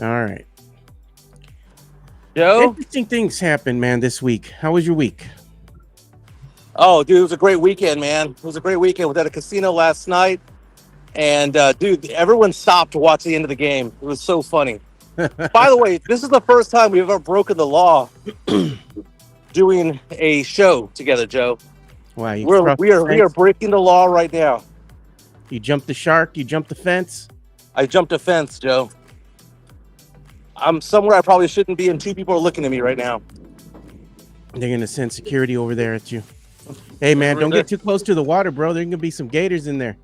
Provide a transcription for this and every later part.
All right. Joe? Interesting things happened, man, this week. How was your week? Oh, dude, it was a great weekend, man. It was a great weekend. We was at a casino last night, and dude, everyone stopped to watch the end of the game. It was so funny. By the way, this is the first time we've ever broken the law doing a show together, Joe. Wow, you We're crossed we the are we are fence. breaking the law right now. You jumped the shark. You jumped the fence. I jumped a fence, Joe. I'm somewhere I probably shouldn't be, and two people are looking at me right now. They're gonna send security over there at you. Hey, man, don't get too close to the water, bro. There can be some gators in there.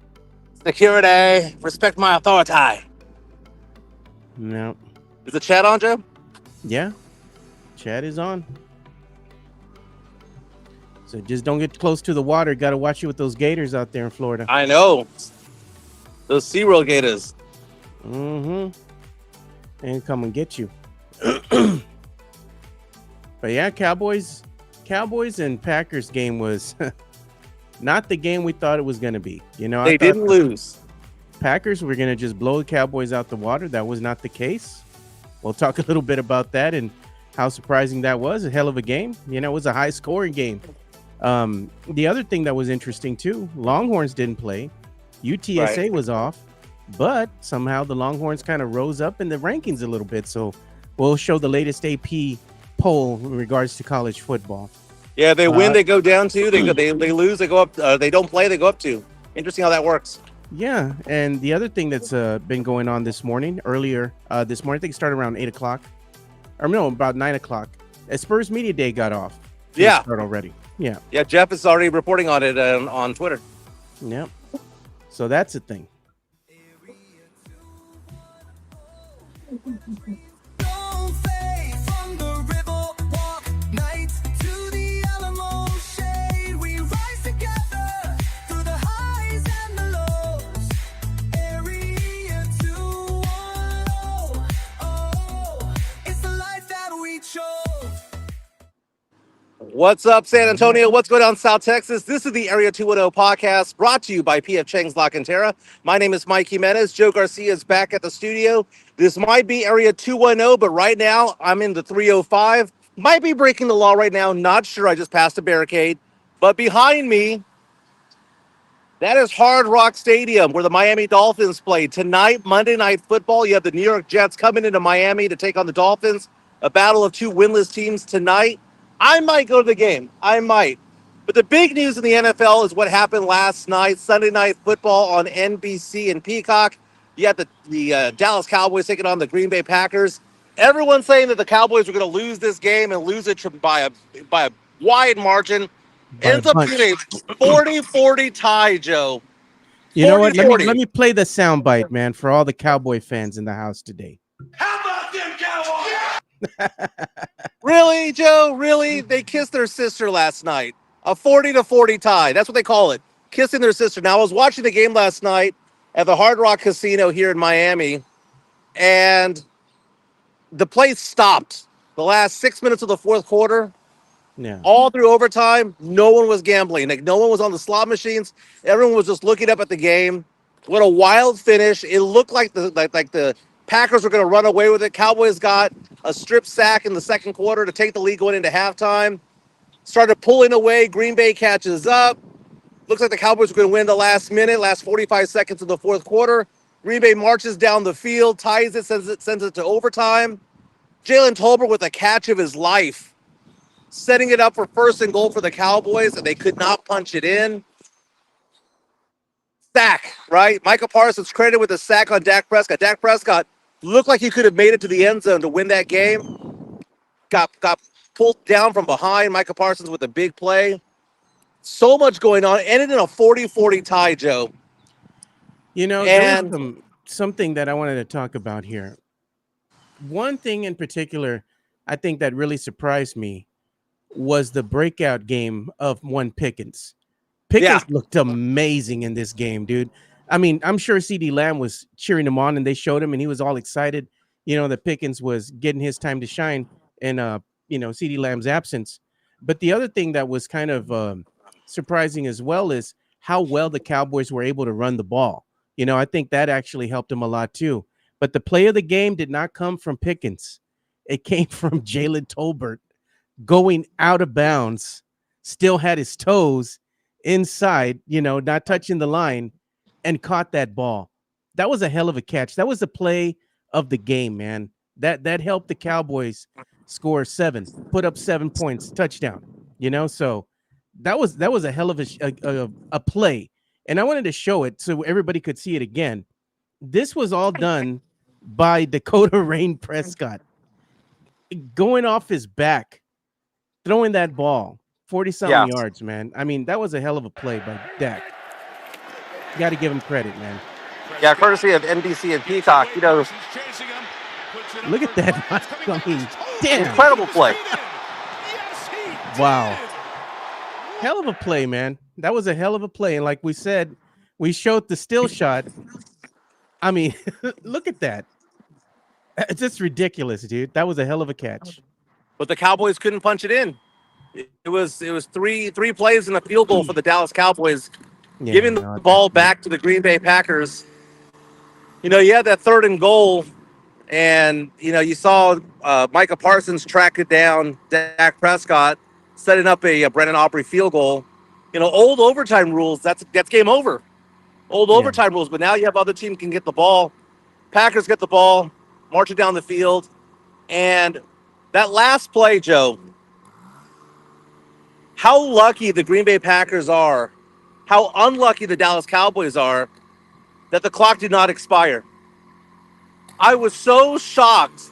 Security, respect my authority. No. Is the chat on, Joe? Yeah. Chat is on. So just don't get close to the water. Got to watch you with those gators out there in Florida. I know. Those SeaWorld gators. Mm-hmm. And come and get you. But yeah, Cowboys and Packers game was not the game we thought it was going to be. You know, They I thought didn't lose. Packers were going to just blow the Cowboys out the water. That was not the case. We'll talk a little bit about that and how surprising that was. A hell of a game. You know, it was a high scoring game. The other thing that was interesting too, Longhorns didn't play. UTSA was off, but somehow the Longhorns kind of rose up in the rankings a little bit. So we'll show the latest AP poll in regards to college football. Yeah, they win, they go down two. They lose, they go up. They don't play, they go up two. Interesting how that works. Yeah, and the other thing that's been going on this morning, earlier this morning, I think it started around 8 o'clock, or no, about 9 o'clock. Spurs Media Day got off. Yeah, start already. Yeah, yeah. Jeff is already reporting on it on Twitter. yeah. So that's a thing. What's up, San Antonio? What's going on, South Texas? This is the Area 210 podcast brought to you by PF Chang's Lock and Terra. My name is Mike Jimenez. Joe Garcia is back at the studio. This might be Area 210, but right now I'm in the 305. Might be breaking the law right now. Not sure. I just passed a barricade. But behind me, that is Hard Rock Stadium where the Miami Dolphins play. Tonight, Monday Night Football, you have the New York Jets coming into Miami to take on the Dolphins. A battle of two winless teams tonight. I might go to the game. I might. But the big news in the NFL is what happened last night, Sunday Night Football on NBC and Peacock. You had the Dallas Cowboys taking on the Green Bay Packers. Everyone's saying that the Cowboys were going to lose this game and lose it by a wide margin. Ends up being a 40-40 tie, Joe. You know what? 40-40. Let me play the soundbite, man, for all the Cowboy fans in the house today. How about them Cowboys? Really, Joe? Really? They kissed their sister last night. A 40-40 tie. That's what they call it. Kissing their sister. Now, I was watching the game last night at the Hard Rock Casino here in Miami, and the place stopped. The last 6 minutes of the fourth quarter, Yeah. all through overtime, no one was gambling. Like, no one was on the slot machines. Everyone was just looking up at the game. What a wild finish. It looked like the Packers were going to run away with it. Cowboys got a strip sack in the second quarter to take the lead going into halftime. Started pulling away. Green Bay catches up. Looks like the Cowboys were going to win the last minute, last 45 seconds of the fourth quarter. Green Bay marches down the field, ties it, sends it to overtime. Jalen Tolbert with a catch of his life, setting it up for first and goal for the Cowboys, and they could not punch it in. Sack, right? Micah Parsons credited with a sack on Dak Prescott. Dak Prescott looked like he could have made it to the end zone to win that game. Got pulled down from behind. Micah Parsons with a big play. So much going on. Ended in a 40-40 tie, Joe. You know, there was something that I wanted to talk about here. One thing in particular, I think that really surprised me was the breakout game of one Pickens. Pickens looked amazing in this game, dude. I mean, I'm sure CeeDee Lamb was cheering him on and they showed him and he was all excited, you know, that Pickens was getting his time to shine in, CeeDee Lamb's absence. But the other thing that was kind of surprising as well is how well the Cowboys were able to run the ball. You know, I think that actually helped them a lot too. But the play of the game did not come from Pickens. It came from Jalen Tolbert going out of bounds, still had his toes inside, not touching the line, and caught that ball. That was a hell of a catch. That was the play of the game, man. That helped the Cowboys score 7, put up 7 points, touchdown. So that was a hell of a play, and I wanted to show it so everybody could see it again. This was all done by Dakota Rain Prescott going off his back, throwing that ball 40-something yards, man. I mean, that was a hell of a play by Dak. Got to give him credit, man. Yeah, courtesy of NBC and Peacock. Look at that. I mean, damn. Incredible play. Wow. Hell of a play, man. That was a hell of a play. And like we said, we showed the still shot. I mean, look at that. It's just ridiculous, dude. That was a hell of a catch. But the Cowboys couldn't punch it in. It was three plays and a field goal for the Dallas Cowboys, giving the ball back to the Green Bay Packers. You had that 3rd and goal, and you saw Micah Parsons track it down, Dak Prescott setting up a Brennan Aubrey field goal. Old overtime rules. That's game over. Old overtime rules. But now you have other team can get the ball. Packers get the ball, march it down the field, and that last play, Joe. How lucky the Green Bay Packers are, how unlucky the Dallas Cowboys are that the clock did not expire. I was so shocked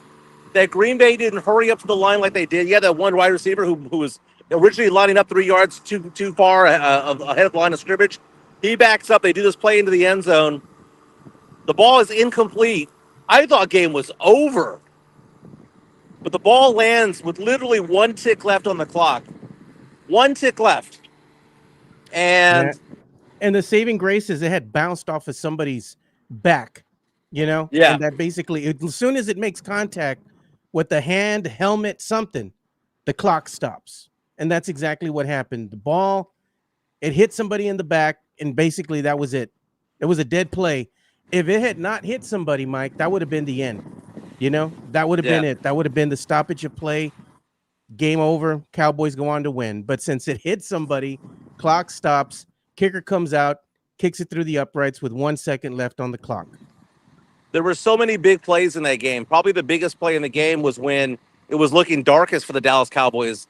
that Green Bay didn't hurry up to the line like they did. You had that one wide receiver who was originally lining up 3 yards too far ahead of the line of scrimmage. He backs up. They do this play into the end zone. The ball is incomplete. I thought game was over. But the ball lands with literally 1 tick left on the clock. 1 tick left. And the saving grace is it had bounced off of somebody's back, Yeah. And that basically, as soon as it makes contact with the hand, helmet, something, the clock stops. And that's exactly what happened. The ball, it hit somebody in the back, and basically that was it. It was a dead play. If it had not hit somebody, Mike, that would have been the end. That would have been it. That would have been the stoppage of play. Game over. Cowboys go on to win. But since it hit somebody, clock stops. Kicker comes out, kicks it through the uprights with 1 second left on the clock. There were so many big plays in that game. Probably the biggest play in the game was when it was looking darkest for the Dallas Cowboys,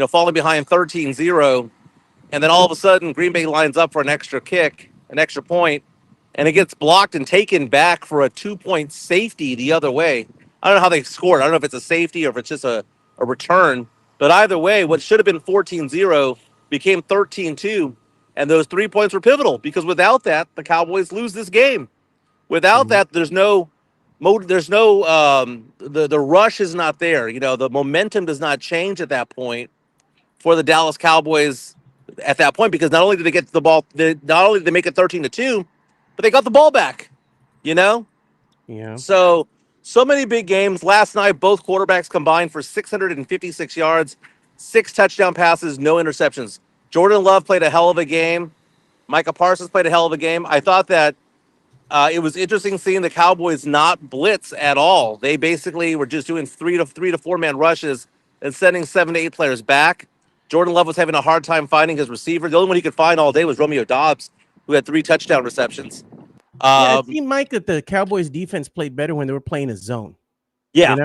falling behind 13-0. And then all of a sudden, Green Bay lines up for an extra kick, an extra point, and it gets blocked and taken back for a 2-point safety the other way. I don't know how they scored. I don't know if it's a safety or if it's just a return. But either way, what should have been 14-0 became 13-2. And those 3 points were pivotal because without that, the Cowboys lose this game. Without that, the rush is not there. The momentum does not change at that point for the Dallas Cowboys at that point, because not only did they get the ball, not only did they make it 13-2, but they got the ball back, Yeah. So many big games. Last night, both quarterbacks combined for 656 yards, 6 touchdown passes, no interceptions. Jordan Love played a hell of a game. Micah Parsons played a hell of a game. I thought that it was interesting seeing the Cowboys not blitz at all. They basically were just doing 3 to 4-man rushes and sending 7 to 8 players back. Jordan Love was having a hard time finding his receiver. The only one he could find all day was Romeo Doubs, who had 3 touchdown receptions. It seemed, Mike, that the Cowboys defense played better when they were playing a zone. Yeah.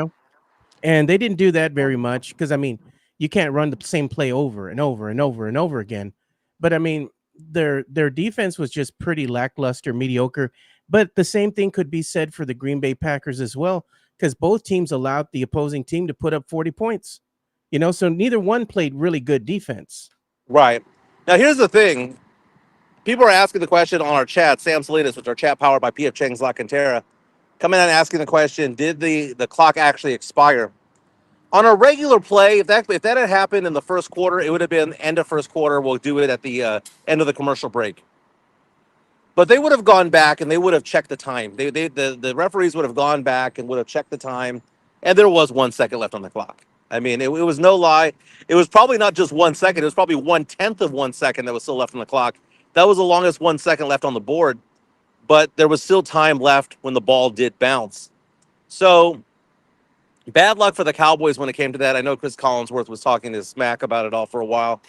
And they didn't do that very much because, you can't run the same play over and over and over and over again. But, their defense was just pretty lackluster, mediocre. But the same thing could be said for the Green Bay Packers as well, because both teams allowed the opposing team to put up 40 points. So neither one played really good defense. Right. Now, here's the thing. People are asking the question on our chat. Sam Salinas, which is our chat powered by P.F. Chang's La Cantera, coming out and asking the question, did the clock actually expire? On a regular play, if that had happened in the first quarter, it would have been end of first quarter. We'll do it at the end of the commercial break. But they would have gone back and they would have checked the time. The referees would have gone back and would have checked the time, and there was 1 second left on the clock. It was no lie. It was probably not just 1 second. It was probably 1/10 of 1 second that was still left on the clock. That was the longest 1 second left on the board, but there was still time left when the ball did bounce. So bad luck for the Cowboys when it came to that. I know Chris Collinsworth was talking to smack about it all for a while.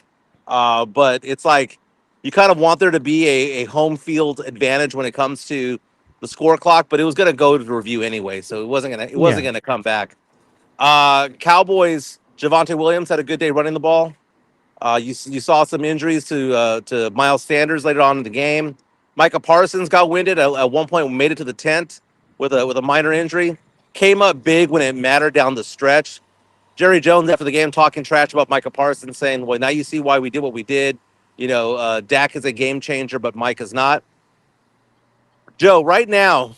But it's like you kind of want there to be a home field advantage when it comes to the score clock, but it was going to go to review anyway, so it wasn't Yeah. gonna come back. Cowboys. Javonte Williams had a good day running the ball. You saw some injuries to Miles Sanders later on in the game. Micah Parsons got winded at one point, made it to the tent with a minor injury. Came up big when it mattered down the stretch. Jerry Jones after the game talking trash about Micah Parsons, saying, "Well, now you see why we did what we did. Dak is a game changer, but Mike is not." Joe, right now,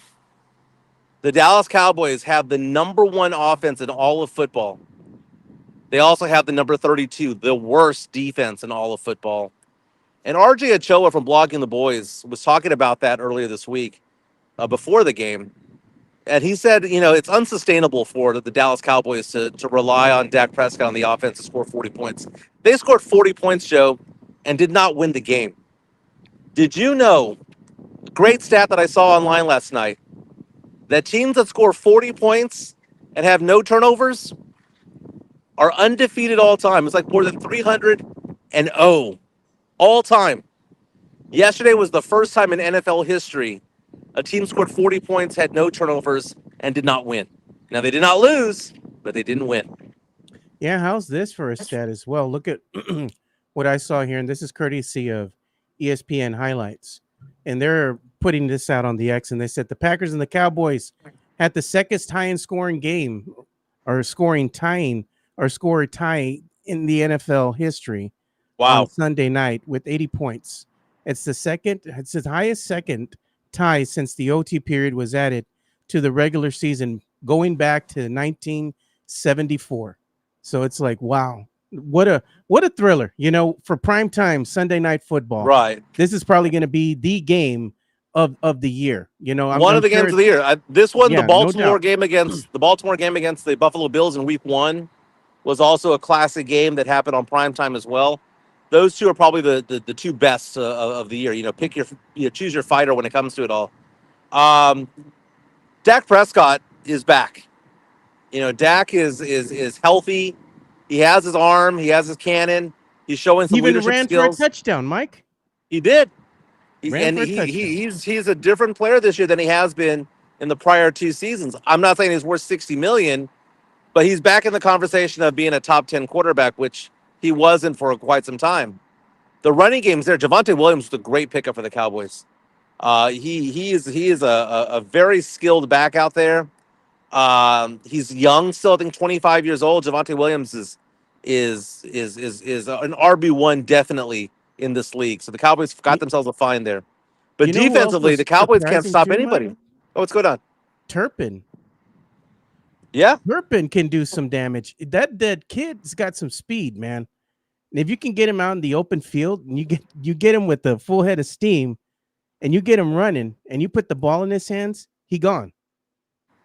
the Dallas Cowboys have the number one offense in all of football. They also have the number 32, the worst defense in all of football. And RJ Ochoa from Blogging the Boys was talking about that earlier this week before the game. And he said, it's unsustainable for the Dallas Cowboys to rely on Dak Prescott on the offense to score 40 points. They scored 40 points, Joe, and did not win the game. Did you know, great stat that I saw online last night, that teams that score 40 points and have no turnovers are undefeated all time. It's like more than 300-0 all time. Yesterday was the first time in NFL history a team scored 40 points, had no turnovers, and did not win. Now, they did not lose, but they didn't win. Yeah, how's this for a stat as well? Look at what I saw here, and this is courtesy of ESPN highlights. And they're putting this out on the X, and they said the Packers and the Cowboys had the second tie in scoring game, or scoring tying, or score tie in the NFL history on Wow. Sunday night with 80 points. It's the highest second tie since the OT period was added to the regular season going back to 1974. So it's like, wow, what a thriller, for primetime Sunday night football. Right. This is probably going to be the game of the year. One of the sure games of the year. This one, yeah, no doubt. The Baltimore game against the Buffalo Bills in Week 1 was also a classic game that happened on primetime as well. Those two are probably the two best of the year. Choose your fighter when it comes to it all. Dak Prescott is back. Dak is healthy. He has his arm. He has his cannon. He's showing He some even leadership ran skills. for a touchdown, Mike. He did. Ran for a touchdown. He's a different player this year than he has been in the prior two seasons. I'm not saying he's worth $60 million, but he's back in the conversation of being a top 10 quarterback, which he wasn't for quite some time. The running game's there. Javonte Williams was a great pickup for the Cowboys. He is a very skilled back out there. He's young, still I think 25 years old. Javonte Williams is an RB1 definitely in this league. So the Cowboys got themselves a find there. But You know who else defensively, was the Cowboys can't surprising stop too, anybody. Mike? Oh, what's going on? Turpin. Yeah. Turpin can do some damage. That kid's got some speed, man. And if you can get him out in the open field and you get him with a full head of steam and you get him running and you put the ball in his hands, he gone.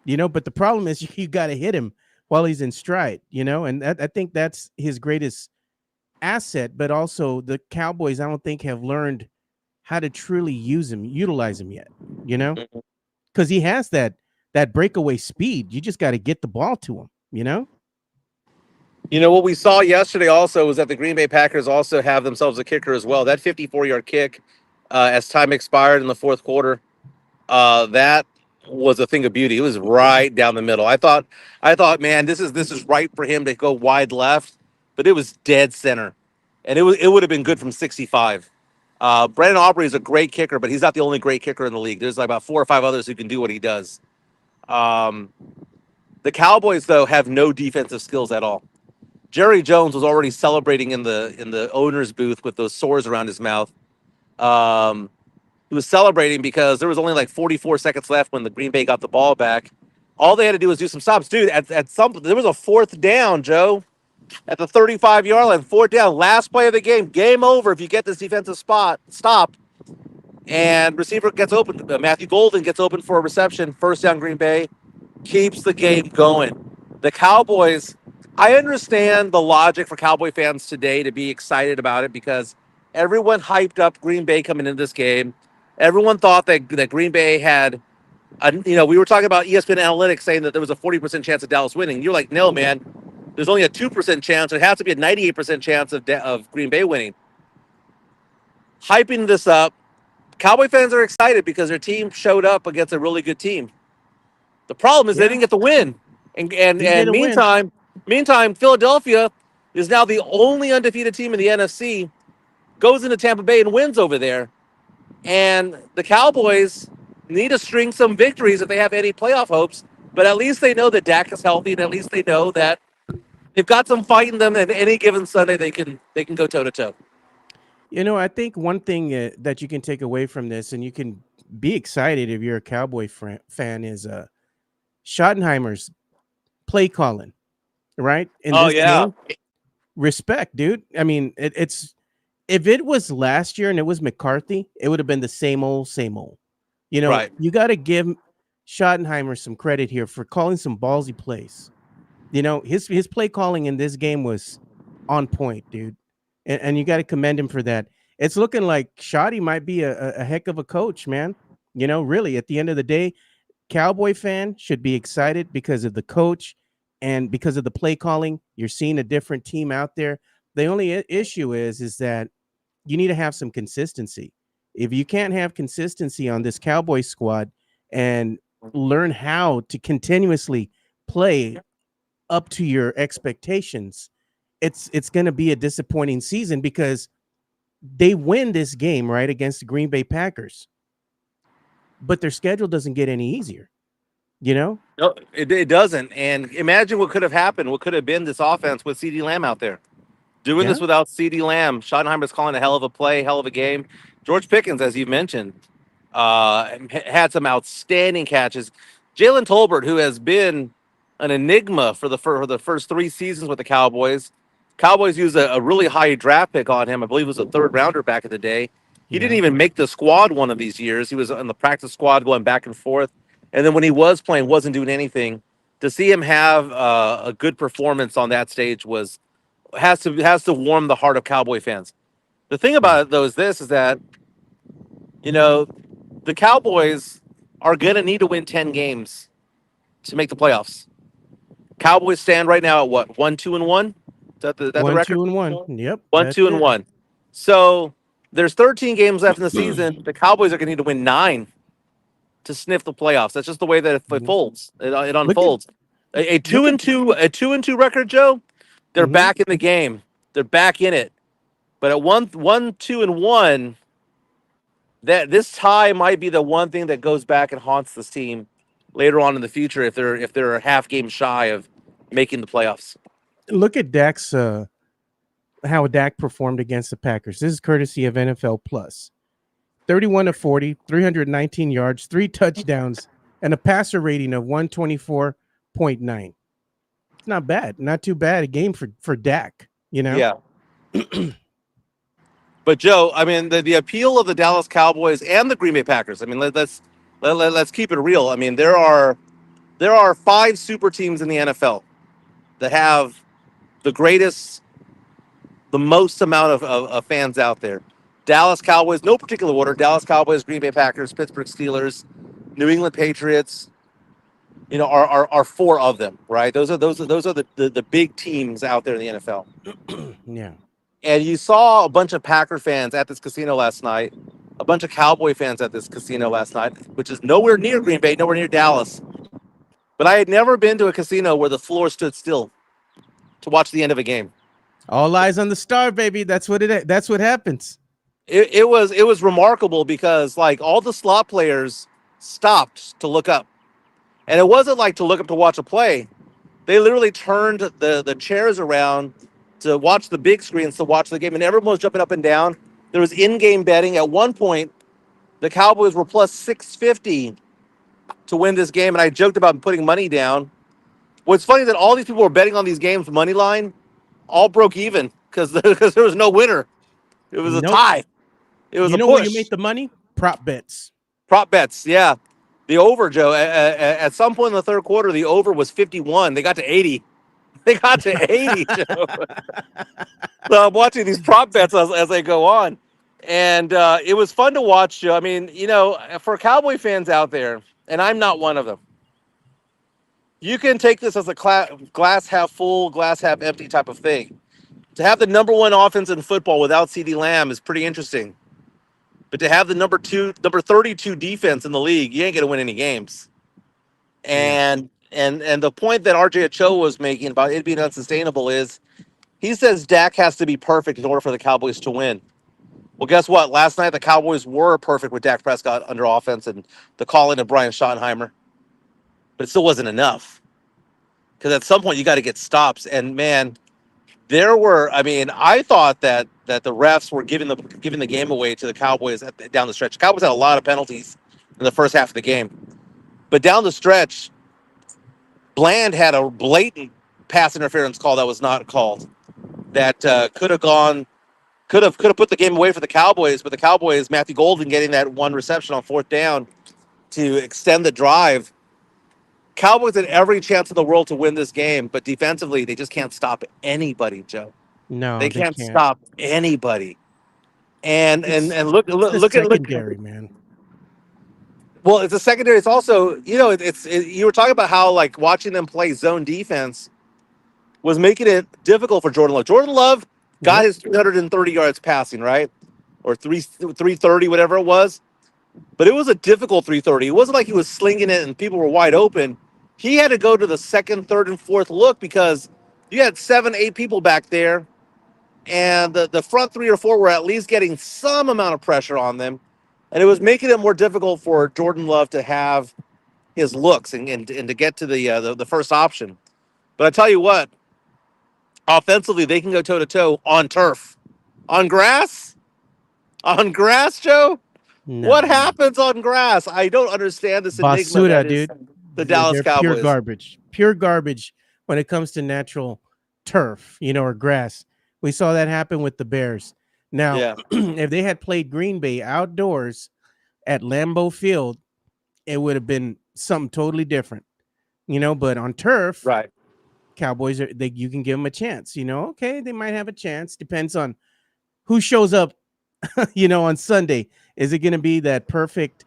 But the problem is you got to hit him while he's in stride, and I think that's his greatest asset. But also the Cowboys, I don't think, have learned how to truly utilize him yet, because he has that breakaway speed. You just got to get the ball to him, What we saw yesterday also was that the Green Bay Packers also have themselves a kicker as well. That 54-yard kick as time expired in the fourth quarter, that was a thing of beauty. It was right down the middle. I thought, man, this is right for him to go wide left, but it was dead center, and it would have been good from 65. Brandon Aubrey is a great kicker, but he's not the only great kicker in the league. There's like about 4 or 5 others who can do what he does. The Cowboys, though, have no defensive skills at all. Jerry Jones was already celebrating in the owner's booth with those sores around his mouth. He was celebrating because there was only like 44 seconds left when the Green Bay got the ball back. All they had to do was do some stops. Dude, there was a fourth down, Joe, at the 35-yard line. Fourth down, last play of the game. Game over if you get this defensive stop. And receiver gets open. Matthew Golden gets open for a reception. First down, Green Bay. Keeps the game going. The Cowboys, I understand the logic for Cowboy fans today to be excited about it because everyone hyped up Green Bay coming into this game. Everyone thought that Green Bay had We were talking about ESPN Analytics saying that there was a 40% chance of Dallas winning. You're like, no, man. There's only a 2% chance. It has to be a 98% chance of Green Bay winning. Hyping this up, Cowboy fans are excited because their team showed up against a really good team. The problem is they Yeah, didn't get the win. And and didn't get and a win. meantime, Philadelphia is now the only undefeated team in the NFC. Goes into Tampa Bay and wins over there. And the Cowboys need to string some victories if they have any playoff hopes. But at least they know that Dak is healthy, and at least they know that they've got some fight in them. And any given Sunday, they can go toe to toe. I think one thing that you can take away from this, and you can be excited if you're a Cowboy fan, is Schottenheimer's play calling, right? In Oh this yeah, game, respect, dude. I mean, it's if it was last year and it was McCarthy, it would have been the same old, same old. right. You got to give Schottenheimer some credit here for calling some ballsy plays. His play calling in this game was on point, dude, and you got to commend him for that. It's looking like Shoddy might be a heck of a coach, man. Really, at the end of the day, Cowboy fan should be excited because of the coach and because of the play calling. You're seeing a different team out there. The only issue is that you need to have some consistency. If you can't have consistency on this Cowboy squad and learn how to continuously play up to your expectations, it's going to be a disappointing season because they win this game right against the Green Bay Packers, but their schedule doesn't get any easier. You know? No, it doesn't. And imagine what could have happened. What could have been this offense with CeeDee Lamb out there. Doing Yeah. this without CeeDee Lamb. Schottenheimer's calling a hell of a play, hell of a game. George Pickens, as you mentioned, had some outstanding catches. Jalen Tolbert, who has been an enigma for the first 3 seasons with the Cowboys. Cowboys used a really high draft pick on him. I believe it was a third rounder back in the day. He didn't Yeah. even make the squad one of these years. He was on the practice squad going back and forth. And then when he was playing, wasn't doing anything. To see him have a good performance on that stage has to warm the heart of Cowboy fans. The thing Yeah. about it though is that you know the Cowboys are gonna need to win 10 games to make the playoffs. Cowboys stand right now at what 1-2-1. Is that the One, record? two, and one. Yep. One, That's two, and it. one. So there's 13 games left in the season. The Cowboys are gonna need to win 9 to sniff the playoffs. That's just the way that it Mhm. folds. It Look at unfolds. A two look at and two a 2-2 record, Joe. They're mhm. back in the game. They're back in it. But at 1-2-1, that this tie might be the one thing that goes back and haunts this team later on in the future if they're a half game shy of making the playoffs. Look at Dak's how Dak performed against the Packers. This is courtesy of NFL Plus. 31 of 40, 319 yards, 3 touchdowns, and a passer rating of 124.9. It's not bad. Not too bad a game for Dak, you know? Yeah. But Joe, I mean, the appeal of the Dallas Cowboys and the Green Bay Packers. I mean, let's keep it real. I mean, there are 5 super teams in the NFL that have the greatest, the most amount of fans out there. Dallas Cowboys, no particular order. Dallas Cowboys, Green Bay Packers, Pittsburgh Steelers, New England Patriots. Are 4 of them, right? Those are the big teams out there in the NFL. Yeah. And you saw a bunch of Packer fans at this casino last night, a bunch of Cowboy fans at this casino last night, which is nowhere near Green Bay, nowhere near Dallas. But I had never been to a casino where the floor stood still to watch the end of a game. All eyes on the star, baby. That's what happens. It was remarkable because like all the slot players stopped to look up. And it wasn't like to look up to watch a play. They literally turned the chairs around to watch the big screens to watch the game, and everyone was jumping up and down. There was in-game betting. At one point, the Cowboys were plus 650 to win this game, and I joked about putting money down. What's funny is that all these people were betting on these games money line, all broke even because there was no winner. It was a Nope. tie. It was You a know where you push. make the money? Prop bets. Prop bets, yeah. The over, Joe. At some point in the third quarter, the over was 51. They got to 80. They got to 80, Joe. So I'm watching these prop bets as they go on. And it was fun to watch, Joe. I mean, for Cowboy fans out there, and I'm not one of them. You can take this as a glass half full, glass half empty type of thing. To have the number one offense in football without CD Lamb is pretty interesting. But to have the number 32 defense in the league, you ain't gonna win any games. Yeah. And the point that RJ Ochoa was making about it being unsustainable is he says Dak has to be perfect in order for the Cowboys to win. Well, guess what? Last night the Cowboys were perfect with Dak Prescott under offense and the calling of Brian Schottenheimer, but it still wasn't enough because at some point you got to get stops. And man, there were. I mean, I thought that the refs were giving the game away to the Cowboys down the stretch. The Cowboys had a lot of penalties in the first half of the game, but down the stretch, Bland had a blatant pass interference call that was not called. That could have put the game away for the Cowboys, but the Cowboys, Matthew Golden getting that one reception on fourth down to extend the drive. Cowboys had every chance in the world to win this game, but defensively they just can't stop anybody, Joe. No, They they can't can't. stop anybody. And and It's and look it's look the look at look. secondary, man. Well, it's a secondary. It's also you were talking about how like watching them play zone defense was making it difficult for Jordan Love. Jordan Love got Yep. his 330 yards passing, right? Or 330, whatever it was. But it was a difficult 330. It wasn't like he was slinging it and people were wide open. He had to go to the second, third, and fourth look because you had 7, 8 people back there, and the front 3 or 4 were at least getting some amount of pressure on them. And it was making it more difficult for Jordan Love to have his looks and to get to the first option. But I tell you what, offensively, they can go toe to toe on turf. On grass? On grass, Joe? What No, man. happens on grass? I don't understand this enigma Basura, that is dude. the Dallas They're pure Cowboys. garbage. Pure garbage when it comes to natural turf, or grass. We saw that happen with the Bears. Now, Yeah, if they had played Green Bay outdoors at Lambeau Field, it would have been something totally different. But on turf, right. Cowboys you can give them a chance. Okay, they might have a chance. Depends on who shows up on Sunday. Is it going to be that perfect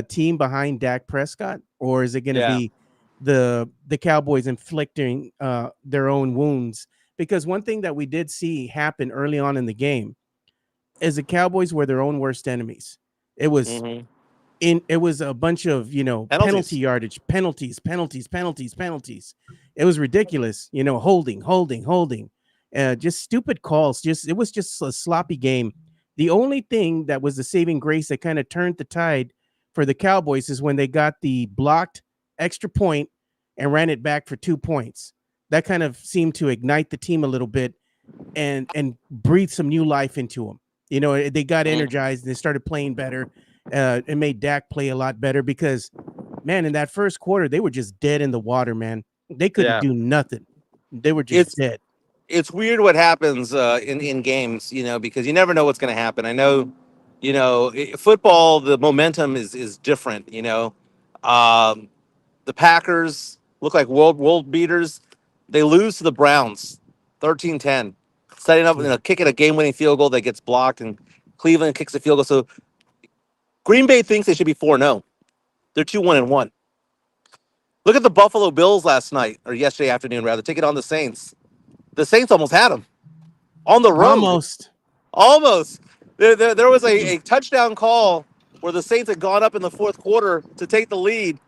team behind Dak Prescott, or is it going to Yeah. be the Cowboys inflicting their own wounds? Because one thing that we did see happen early on in the game is the Cowboys were their own worst enemies. It was Mm-hmm. it was a bunch of penalty Penalties. yardage, penalties. It was ridiculous. Holding, just stupid calls. It was just a sloppy game. The only thing that was the saving grace that kind of turned the tide for the Cowboys is when they got the blocked extra point and ran it back for 2 points. That kind of seemed to ignite the team a little bit and breathe some new life into them. They got Mm-hmm. energized and they started playing better. It made Dak play a lot better because, man, in that first quarter, they were just dead in the water, man. They couldn't Yeah. do nothing. They were just It's dead. it's weird what happens in games, because you never know what's going to happen. I know, football, the momentum is different. Um, the Packers look like world beaters. They lose to the Browns, 13-10, setting up, Yeah. kicking a game-winning field goal that gets blocked, and Cleveland kicks a field goal. So Green Bay thinks they should be 4-0. They're 2-1-1. Look at the Buffalo Bills last night, or yesterday afternoon, rather. Take it on the Saints. The Saints almost had them on the road. Almost. Almost. There was a touchdown call where the Saints had gone up in the fourth quarter to take the lead,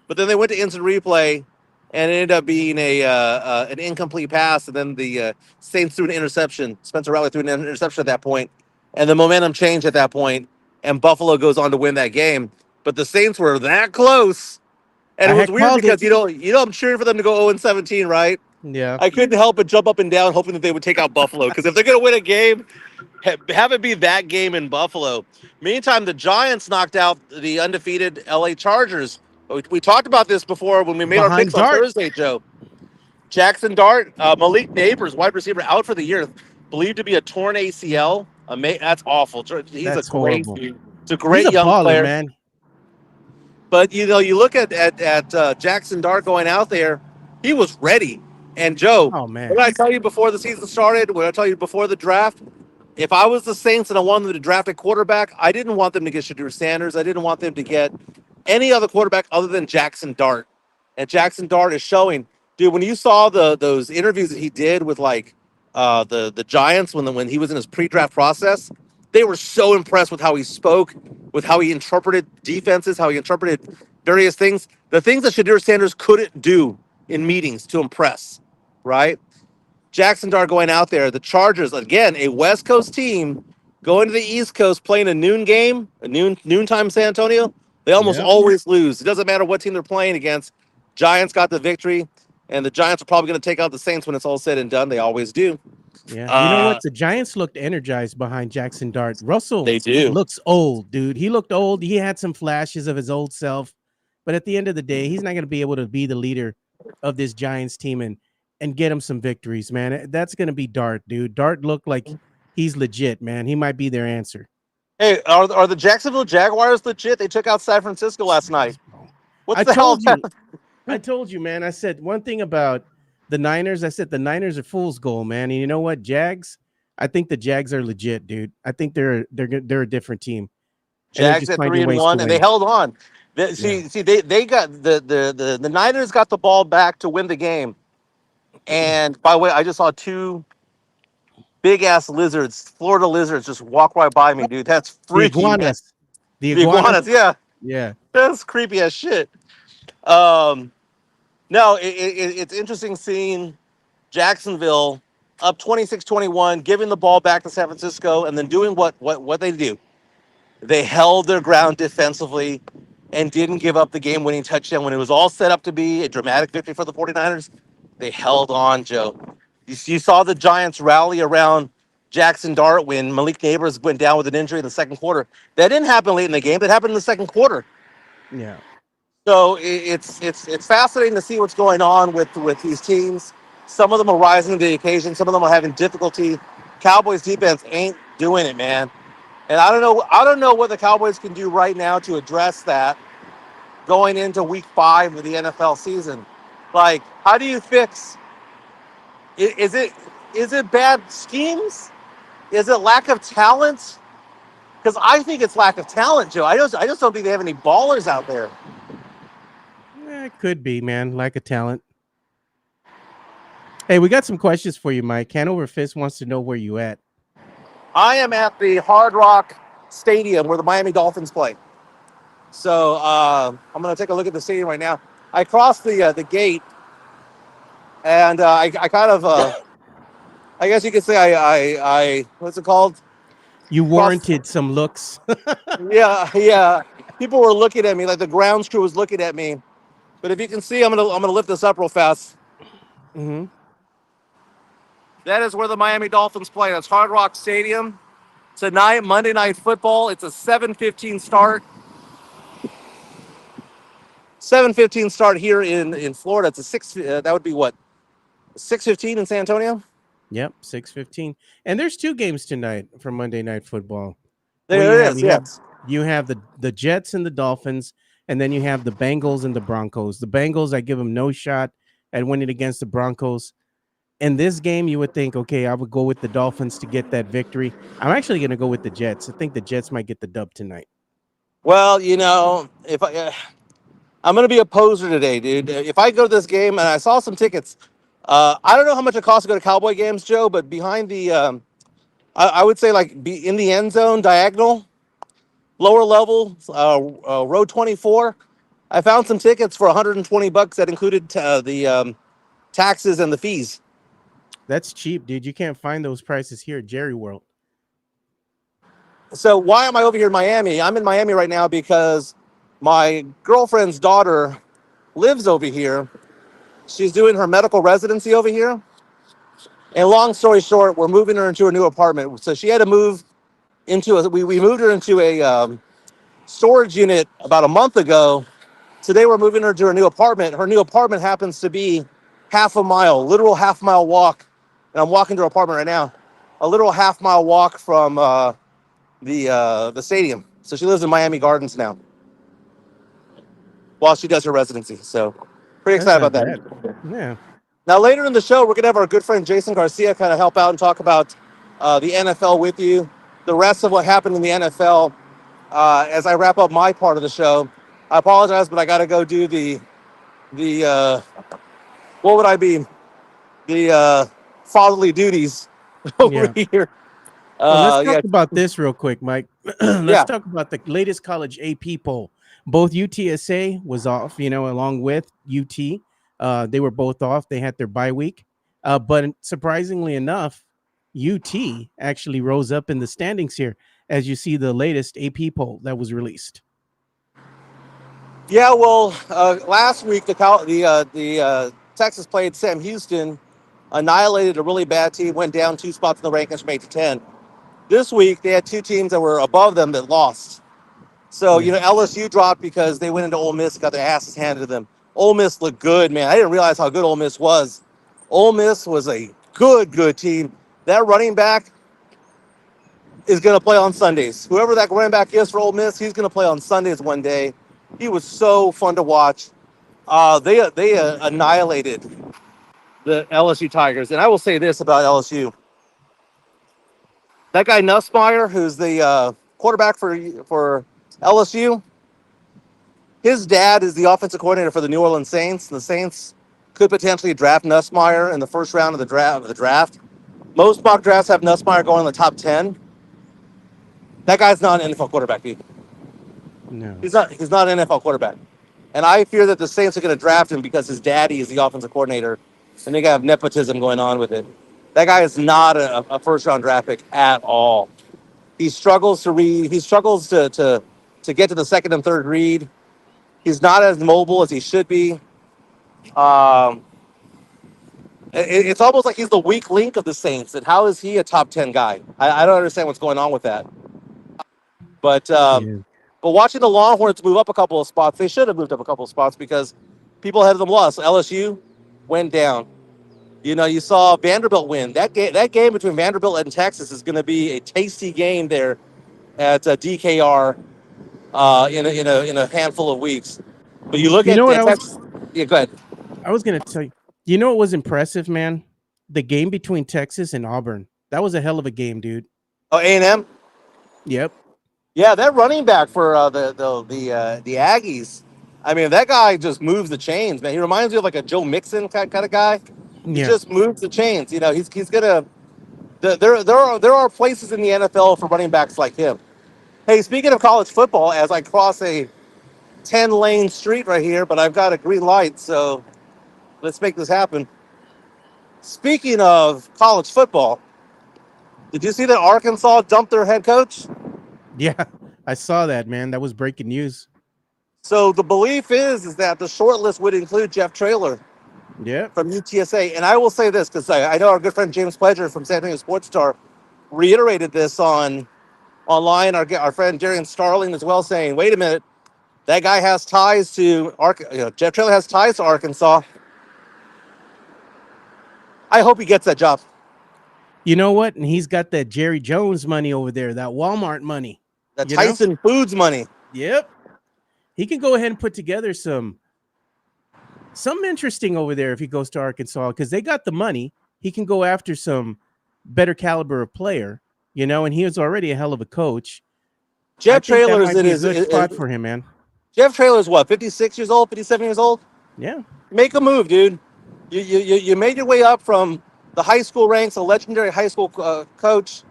but then they went to instant replay, and it ended up being an incomplete pass, and then the Saints threw an interception. Spencer Rattler threw an interception at that point, and the momentum changed at that point, and Buffalo goes on to win that game. But the Saints were that close, and I it was had weird called it. because I'm cheering for them to go 0-17, right? Yeah. I couldn't help but jump up and down, hoping that they would take out Buffalo. Because if they're going to win a game, have it be that game in Buffalo. Meantime, the Giants knocked out the undefeated LA Chargers. We talked about this before when we made our Behind picks on Dart. Thursday, Joe. Jackson Dart, Malik Neighbors, wide receiver, out for the year, believed to be a torn ACL. That's awful. He's That's horrible. it's a He's great a young baller, player. man. But you look at Jackson Dart going out there, he was ready. And Joe, Oh, what man. did I tell you before the season started? What did I tell you before the draft? If I was the Saints and I wanted them to draft a quarterback, I didn't want them to get Shadur Sanders. I didn't want them to get any other quarterback other than Jackson Dart. And Jackson Dart is showing, dude. When you saw those interviews that he did with like the Giants when he was in his pre-draft process, they were so impressed with how he spoke, with how he interpreted defenses, how he interpreted various things, the things that Shadir Sanders couldn't do in meetings to impress, right? Jackson Dart going out there, the Chargers, again, a West Coast team going to the East Coast playing a noon game, a noontime San Antonio. They almost Yep. always lose. It doesn't matter what team they're playing against. Giants got the victory, and the Giants are probably going to take out the Saints when it's all said and done. They always do. Yeah. You know Uh, what? The Giants looked energized behind Jackson Dart. Russell they do. looks old, dude. He looked old. He had some flashes of his old self, but at the end of the day, he's not going to be able to be the leader of this Giants team and get him some victories, man. That's going to be Dart, dude. Dart looked like he's legit, man. He might be their answer. Hey, are the Jacksonville Jaguars legit? They took out San Francisco last night. What's I the hell? told you, I told you, man. I said one thing about the Niners. I said the Niners are fool's gold, man. And you know what, Jags? I think the Jags are legit, dude. I think they're a different team, and they're Jags just at finding three and ways to one, and they win. held on. Yeah. They got the Niners got the ball back to win the game. And by the way, I just saw two big ass lizards, Florida lizards, just walk right by me, dude. That's The freaky, man. iguanas. The The iguanas. iguanas, yeah, Yeah. that's creepy as shit. Um, no, it's interesting seeing Jacksonville up 26-21, giving the ball back to San Francisco, and then doing what they do. They held their ground defensively and didn't give up the game-winning touchdown when it was all set up to be a dramatic victory for the 49ers. They held on, Joe. You saw the Giants rally around Jackson Dart when Malik Neighbors went down with an injury in the second quarter. That didn't happen late in the game. That happened in the second quarter. Yeah. So it's fascinating to see what's going on with these teams. Some of them are rising to the occasion. Some of them are having difficulty. Cowboys defense ain't doing it, man. And I don't know what the Cowboys can do right now to address that going into week 5 of the NFL season. Like, how do you fix is it bad schemes? Is it lack of talent? Because I think it's lack of talent, Joe. I just don't think they have any ballers out there. It could be, man. Lack of talent. Hey, we got some questions for you, Mike. Hanover Fist wants to know where you at. I am at the Hard Rock Stadium where the Miami Dolphins play. So I'm going to take a look at the stadium right now. I crossed the gate, and I kind of, I guess you could say I what's it called? You Crossed. warranted some looks. Yeah. People were looking at me, like the grounds crew was looking at me. But if you can see, I'm gonna lift this up real fast. Mm-hmm. That is where the Miami Dolphins play. That's Hard Rock Stadium. Tonight, Monday Night Football. It's a 7:15 start. 7:15 start here in Florida. It's a 6. That would be what? 6:15 in San Antonio. Yep, 6:15. And there's two games tonight for Monday Night Football. What do There you it have? is. You have Yes. you have the Jets and the Dolphins, and then you have the Bengals and the Broncos. The Bengals, I give them no shot at winning against the Broncos. In this game, you would think, okay, I would go with the Dolphins to get that victory. I'm actually going to go with the Jets. I think the Jets might get the dub tonight. Well, if I'm going to be a poser today, dude. If I go to this game, and I saw some tickets, I don't know how much it costs to go to Cowboy games, Joe, but behind the, I would say like be in the end zone, diagonal, lower level, row 24. I found some tickets for $120 that included the taxes and the fees. That's cheap, dude. You can't find those prices here at Jerry World. So why am I over here in Miami? I'm in Miami right now because my girlfriend's daughter lives over here. She's doing her medical residency over here. And long story short, we're moving her into a new apartment. So she had to move we moved her into a storage unit about a month ago. Today we're moving her to her new apartment. Her new apartment happens to be literal half-mile walk. And I'm walking to her apartment right now. A literal half-mile walk from the stadium. So she lives in Miami Gardens now while she does her residency. So pretty That's excited not about bad. that. Yeah. Now later in the show, we're gonna have our good friend Jason Garcia kind of help out and talk about the NFL with you, the rest of what happened in the NFL as I wrap up my part of the show. I apologize, but I got to go do the what would I be? The fatherly duties over Yeah. here. Well, let's talk Yeah, about this real quick, Mike. Let's yeah, talk about the latest college AP poll. Both UTSA was off, along with UT. They were both off. They had their bye week. But surprisingly enough, UT actually rose up in the standings here as you see the latest AP poll that was released. yeah. Well, last week the Texas played Sam Houston, annihilated a really bad team, went down 2 spots in the rankings from 8 to 10. This week they had two teams that were above them that lost. So, Yeah. LSU dropped because they went into Ole Miss, got their asses handed to them. Ole Miss looked good, man. I didn't realize how good Ole Miss was. Ole Miss was a good team. That running back is going to play on Sundays. Whoever that running back is for Ole Miss, he's going to play on Sundays one day. He was so fun to watch. They annihilated the LSU Tigers. And I will say this about LSU. That guy Nussmeier, who's the quarterback for LSU, his dad is the offensive coordinator for the New Orleans Saints. The Saints could potentially draft Nussmeier in the first round of the draft. Most mock drafts have Nussmeier going in the top 10. That guy's not an NFL quarterback, dude. No. He's not an NFL quarterback. And I fear that the Saints are going to draft him because his daddy is the offensive coordinator, and they have nepotism going on with it. That guy is not a first round draft pick at all. He struggles to read. He struggles to get to the second and third read. He's not as mobile as he should be. Um, it's almost like he's the weak link of the Saints. And how is he a top 10 guy? I don't understand what's going on with that. But um, Yeah. but watching the Longhorns move up a couple of spots, they should have moved up a couple of spots because people ahead of them lost. LSU went down. You saw Vanderbilt win. That game between Vanderbilt and Texas is going to be a tasty game there at DKR in a handful of weeks. But you look You at, know what at Texas. Yeah, go ahead. I was gonna tell you. You know what was impressive, man? The game between Texas and Auburn. That was a hell of a game, dude. Oh, A&M. Yep. Yeah, that running back for the Aggies. I mean, that guy just moves the chains, man. He reminds me of like a Joe Mixon kind of guy. He Yeah. just moves the chains. He's gonna. There are places in the NFL for running backs like him. Hey, speaking of college football, as I cross a 10-lane street right here, but I've got a green light, so let's make this happen. Speaking of college football, did you see that Arkansas dumped their head coach? Yeah. I saw that, man. That was breaking news. So the belief is that the short list would include Jeff Traylor Yep. from UTSA. And I will say this because I know our good friend James Pledger from San Antonio Sports Star reiterated this online. Our friend Darian Starling as well, saying, "Wait a minute, that guy has ties to Jeff Traylor has ties to Arkansas. I hope he gets that job." You know what? And he's got that Jerry Jones money over there, that Walmart money. That You know? Tyson Foods money. Yep. He can go ahead and put together some interesting over there if he goes to Arkansas because they got the money. He can go after some better caliber of player, and he was already a hell of a coach. I Jeff think that Traylor's might in be a his. good spot for him, man. Jeff Traylor's what, 56 years old, 57 years old? Yeah. Make a move, dude. You made your way up from the high school ranks, a legendary high school coach.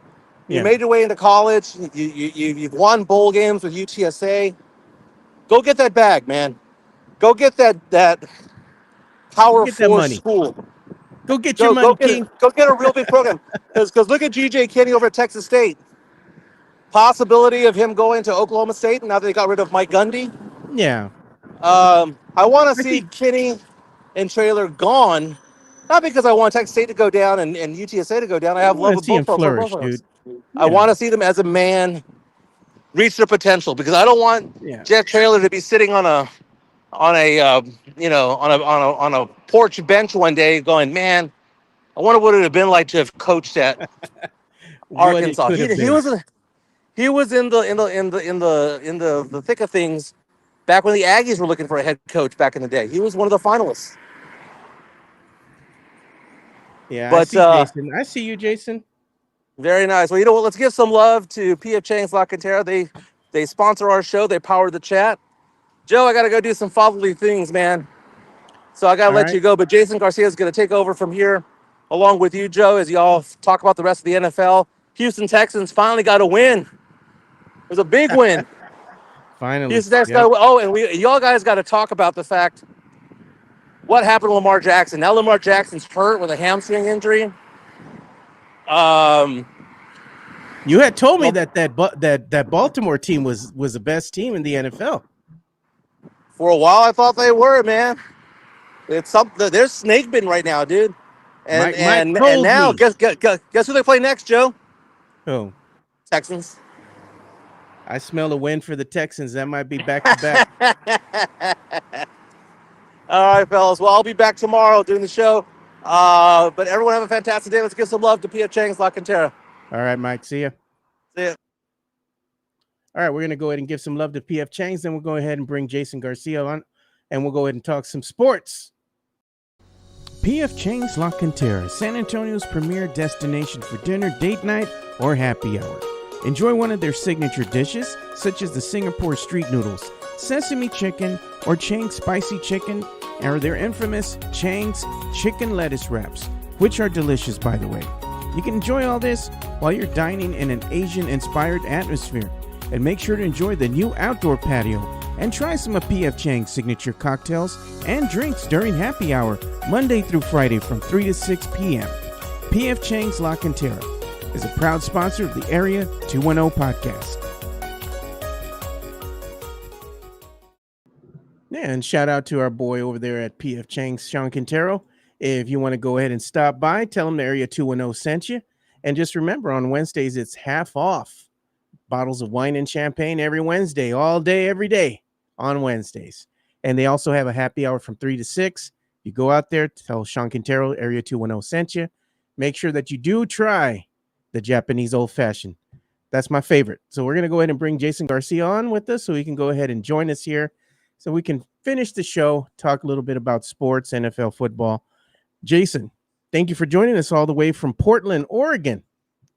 You Yeah. made your way into college. You've won bowl games with UTSA. Go get that bag, man. Go get that Go Power get that Four money. school. Go get your Go money, get it. King. Go get a real big program. Because look at GJ Kinney over at Texas State. Possibility of him going to Oklahoma State now that they got rid of Mike Gundy. Yeah. I want to I see think Kinney and Traylor gone, not because I want Texas State to go down and UTSA to go down. I I have want love to of see him both flourish, programs. dude. I Yeah. want to see them as a man reach their potential because I don't want Yeah. Jeff Traylor to be sitting on a porch bench one day going, man, I wonder what it would have been like to have coached at What it Arkansas. could He have he been. was he was in the thick of things back when the Aggies were looking for a head coach back in the day. He was one of the finalists. Yeah, I But see Jason. I see you, Jason. very nice. Well, you know what? Let's give some love to PF Chang's La Cantera. They sponsor our show. They power the chat. Joe, I got to go do some fatherly things, man. So I got to All let right. you go. But Jason Garcia is going to take over from here, along with you, Joe, as y'all talk about the rest of the NFL. Houston Texans finally got a win. It was a big win. Finally. Houston Texans got Yep. a win. Oh, and y'all guys got to talk about the fact what happened to Lamar Jackson. Now Lamar Jackson's hurt with a hamstring injury. Um, You had told me well, that Baltimore team was the best team in the NFL. for a while, I thought they were, man. It's something. They're snake bitten right now, dude. And Mike and told now me. guess who they play next, Joe? Oh, Texans. I smell a win for the Texans. That might be back to back. All right, fellas. Well, I'll be back tomorrow doing the show. But everyone have a fantastic day. Let's give some love to P.F. Chang's La Cantera. All right, Mike. See ya. See ya. All right, we're gonna go ahead and give some love to PF Chang's. Then we'll go ahead and bring Jason Garcia on, and we'll go ahead and talk some sports. PF Chang's La Cantera, San Antonio's premier destination for dinner, date night, or happy hour. Enjoy one of their signature dishes, such as the Singapore street noodles, sesame chicken, or Chang's spicy chicken, or their infamous Chang's chicken lettuce wraps, which are delicious, by the way. You can enjoy all this while you're dining in an Asian-inspired atmosphere. And make sure to enjoy the new outdoor patio and try some of PF Chang's signature cocktails and drinks during happy hour, Monday through Friday from 3 to 6 p.m. PF Chang's La Cantera is a proud sponsor of the Area 210 podcast. Yeah, and shout out to our boy over there at PF Chang's, Sean Quintero. If you want to go ahead and stop by, tell him the Area 210 sent you. And just remember, on Wednesdays, it's half off. Bottles of wine and champagne every Wednesday, all day, every day on Wednesdays. And they also have a happy hour from 3 to 6. You go out there, tell Sean Quintero, Area 210 sent you. Make sure that you do try the Japanese old-fashioned. That's my favorite. So we're going to go ahead and bring Jason Garcia on with us so he can go ahead and join us here so we can finish the show, talk a little bit about sports, NFL football. Jason, thank you for joining us all the way from Portland, Oregon.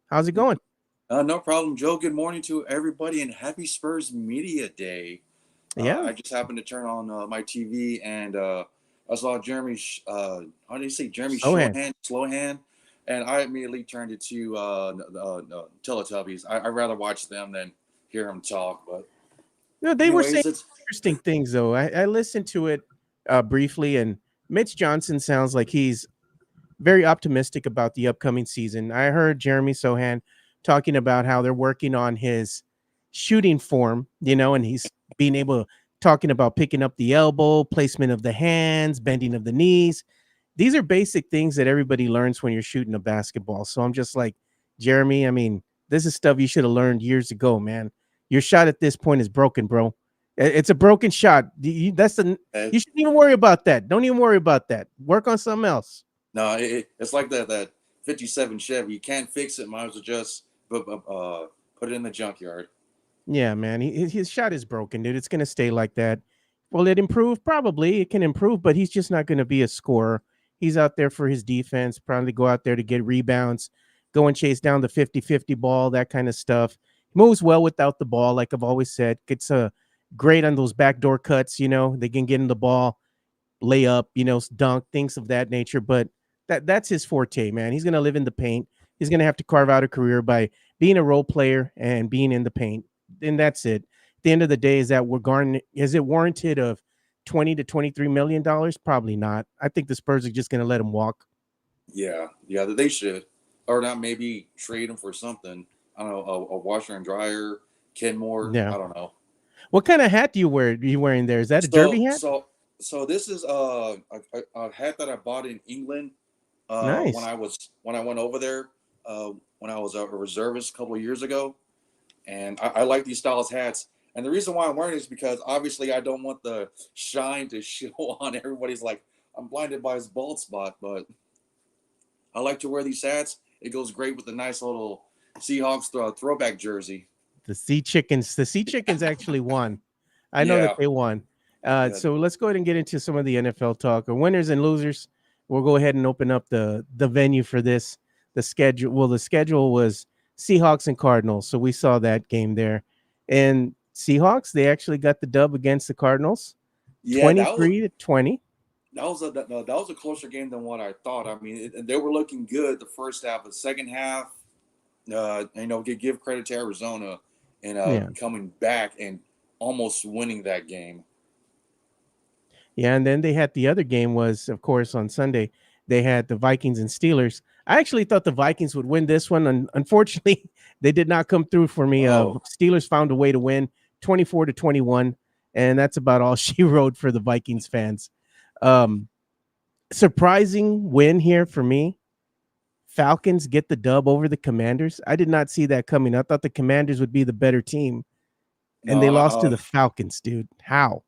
How's it going? No problem, Joe. Good morning to everybody and happy Spurs Media Day. Yeah. I just happened to turn on my TV and I saw Jeremy, how do you say Jeremy Slohan, and I immediately turned it to Teletubbies. I'd rather watch them than hear him talk. But no, they were saying interesting things, though. I listened to it briefly, and Mitch Johnson sounds like he's very optimistic about the upcoming season. I heard Jeremy Sohan talking about how they're working on his shooting form, and he's being able talking about picking up the elbow, placement of the hands, bending of the knees. These are basic things that everybody learns when you're shooting a basketball. So I'm just like, Jeremy, I mean, this is stuff you should have learned years ago, man. Your shot at this point is broken, bro. It's a broken shot. You shouldn't even worry about that. Don't even worry about that. Work on something else. No, it's like that 57 Chevy. You can't fix it. Might as well just put it in the junkyard. Yeah, man. His shot is broken, dude. It's going to stay like that. Will it improve? Probably. It can improve, but he's just not going to be a scorer. He's out there for his defense, probably go out there to get rebounds, go and chase down the 50-50 ball, that kind of stuff. He moves well without the ball, like I've always said. Gets great on those backdoor cuts, they can get in the ball, lay up, dunk, things of that nature. But that's his forte, man. He's going to live in the paint. He's going to have to carve out a career by being a role player and being in the paint. And that's it. At the end of the day, is it warranted of $20 to $23 million? Probably not. I think the Spurs are just going to let him walk. Yeah, they should. Or not, maybe trade him for something. I don't know, a washer and dryer, Kenmore. Yeah. I don't know. What kind of hat do you wear? Are you wearing there? Is that a derby hat? So this is a hat that I bought in England nice. when I went over there when I was a reservist a couple of years ago, and I like these styles hats. And the reason why I'm wearing it is because obviously I don't want the shine to show on. Everybody's like, I'm blinded by his bald spot, but I like to wear these hats. It goes great with the nice little Seahawks throwback jersey. The Sea Chickens actually won. I know that they won. So let's go ahead and get into some of the NFL talk, or winners and losers. We'll go ahead and open up the venue for this. The schedule. Well, the schedule was Seahawks and Cardinals, so we saw that game there. And Seahawks, they actually got the dub against the Cardinals, Yeah, 23-20. that was a closer game than what I thought. I mean, they were looking good the first half. The second half, give credit to Arizona and Yeah. coming back and almost winning that game. Yeah, and then they had the other game was, of course, on Sunday. They had the Vikings and Steelers. I actually thought the Vikings would win this one, and unfortunately, they did not come through for me. Oh, Steelers found a way to win, 24-21, and that's about all she wrote for the Vikings fans. Um, Surprising win here for me. Falcons get the dub over the Commanders. I did not see that coming. I thought the Commanders would be the better team, and no, they lost to the Falcons, dude. How?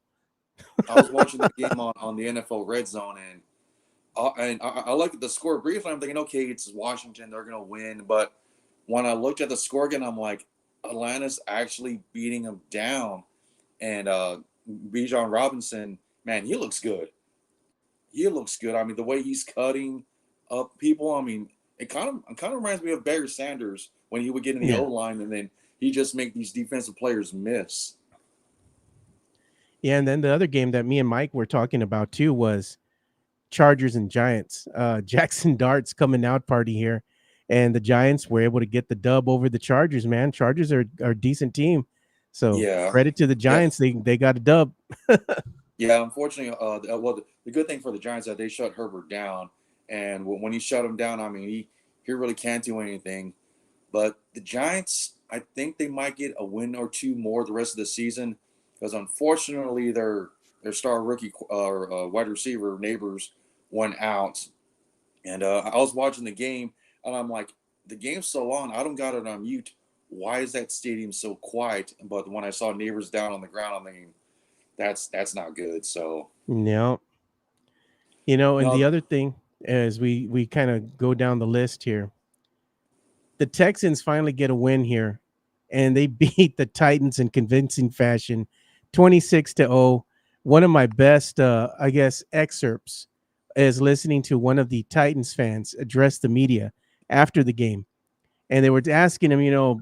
I was watching the game on the NFL Red Zone, and I looked at the score briefly. I'm thinking, okay, it's Washington, they're gonna win. But when I looked at the score again, I'm like, Atlanta's actually beating them down. And Bijan Robinson, man, he looks good. He looks good. I mean, the way he's cutting up people. I mean, it kind of reminds me of Barry Sanders when he would get in the Yeah. O line and then he just make these defensive players miss. Yeah, and then the other game that me and Mike were talking about too was Chargers and Giants. Jackson Dart's coming out party here, and the Giants were able to get the dub over the Chargers. Man, Chargers are a decent team, so Yeah, credit to the yeah, Giants. They got a dub. yeah. Unfortunately, the good thing for the Giants is that they shut Herbert down, and when he shut him down, I mean, he really can't do anything. But the Giants, I think they might get a win or two more the rest of the season because unfortunately their star rookie wide receiver Neighbors went out, and I was watching the game and I'm like, the game's so long, I don't got it on mute. Why is that stadium so quiet? But when I saw Neighbors down on the ground, I'm thinking that's not good. So No, and the no, other thing as we kind of go down the list here, the Texans finally get a win here, and they beat the Titans in convincing fashion, 26-0. One of my best, I guess, excerpts is listening to one of the Titans fans address the media after the game, and they were asking him,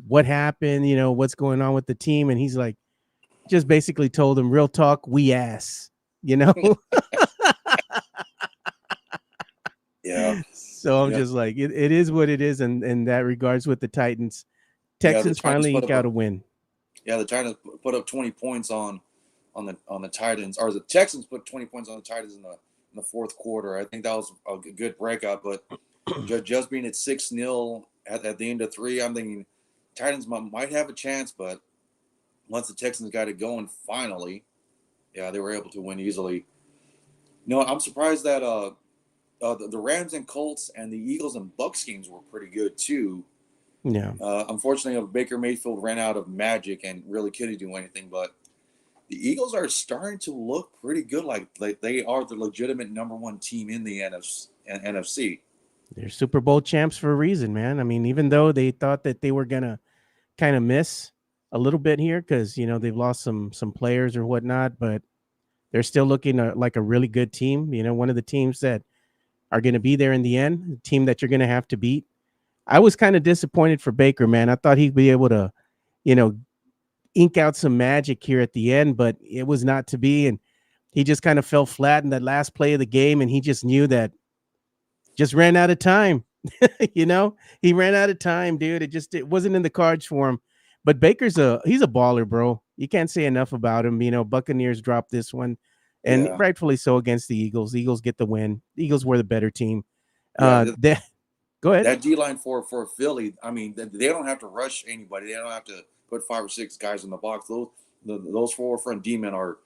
what happened, what's going on with the team, and he's like, just basically told them, real talk, we ass, you know. yeah, So I'm yeah, just like, it is what it is in that regards with the Titans. yeah. The Texans Titans finally put eke up a out a win. yeah the Titans put up 20 points on the Titans, or the Texans put 20 points on the Titans in the fourth quarter. I think that was a good breakout, but just being at 6-0 at the end of three, I'm thinking Titans might have a chance, but once the Texans got it going finally, yeah, they were able to win easily. No, I'm surprised that the Rams and Colts and the Eagles and Bucks games were pretty good too. Yeah. Unfortunately, Baker Mayfield ran out of magic and really couldn't do anything, but the Eagles are starting to look pretty good, like they are the legitimate number one team in the NFC. They're Super Bowl champs for a reason, man. I mean, even though they thought that they were gonna kind of miss a little bit here because they've lost some players or whatnot, but they're still looking like a really good team. One of the teams that are going to be there in the end, the team that you're going to have to beat. I was kind of disappointed for Baker, man. I thought he'd be able to, you know, ink out some magic here at the end, but it was not to be. And he just kind of fell flat in that last play of the game. And he just knew that just ran out of time. He ran out of time, dude. It wasn't in the cards for him. But he's a baller, bro. You can't say enough about him. Buccaneers dropped this one, and Yeah, rightfully so against the Eagles. The Eagles get the win. The Eagles were the better team. yeah. Go ahead. That D line for Philly, I mean, they don't have to rush anybody. They don't have to put 5 or 6 guys in the box. Those four front D men are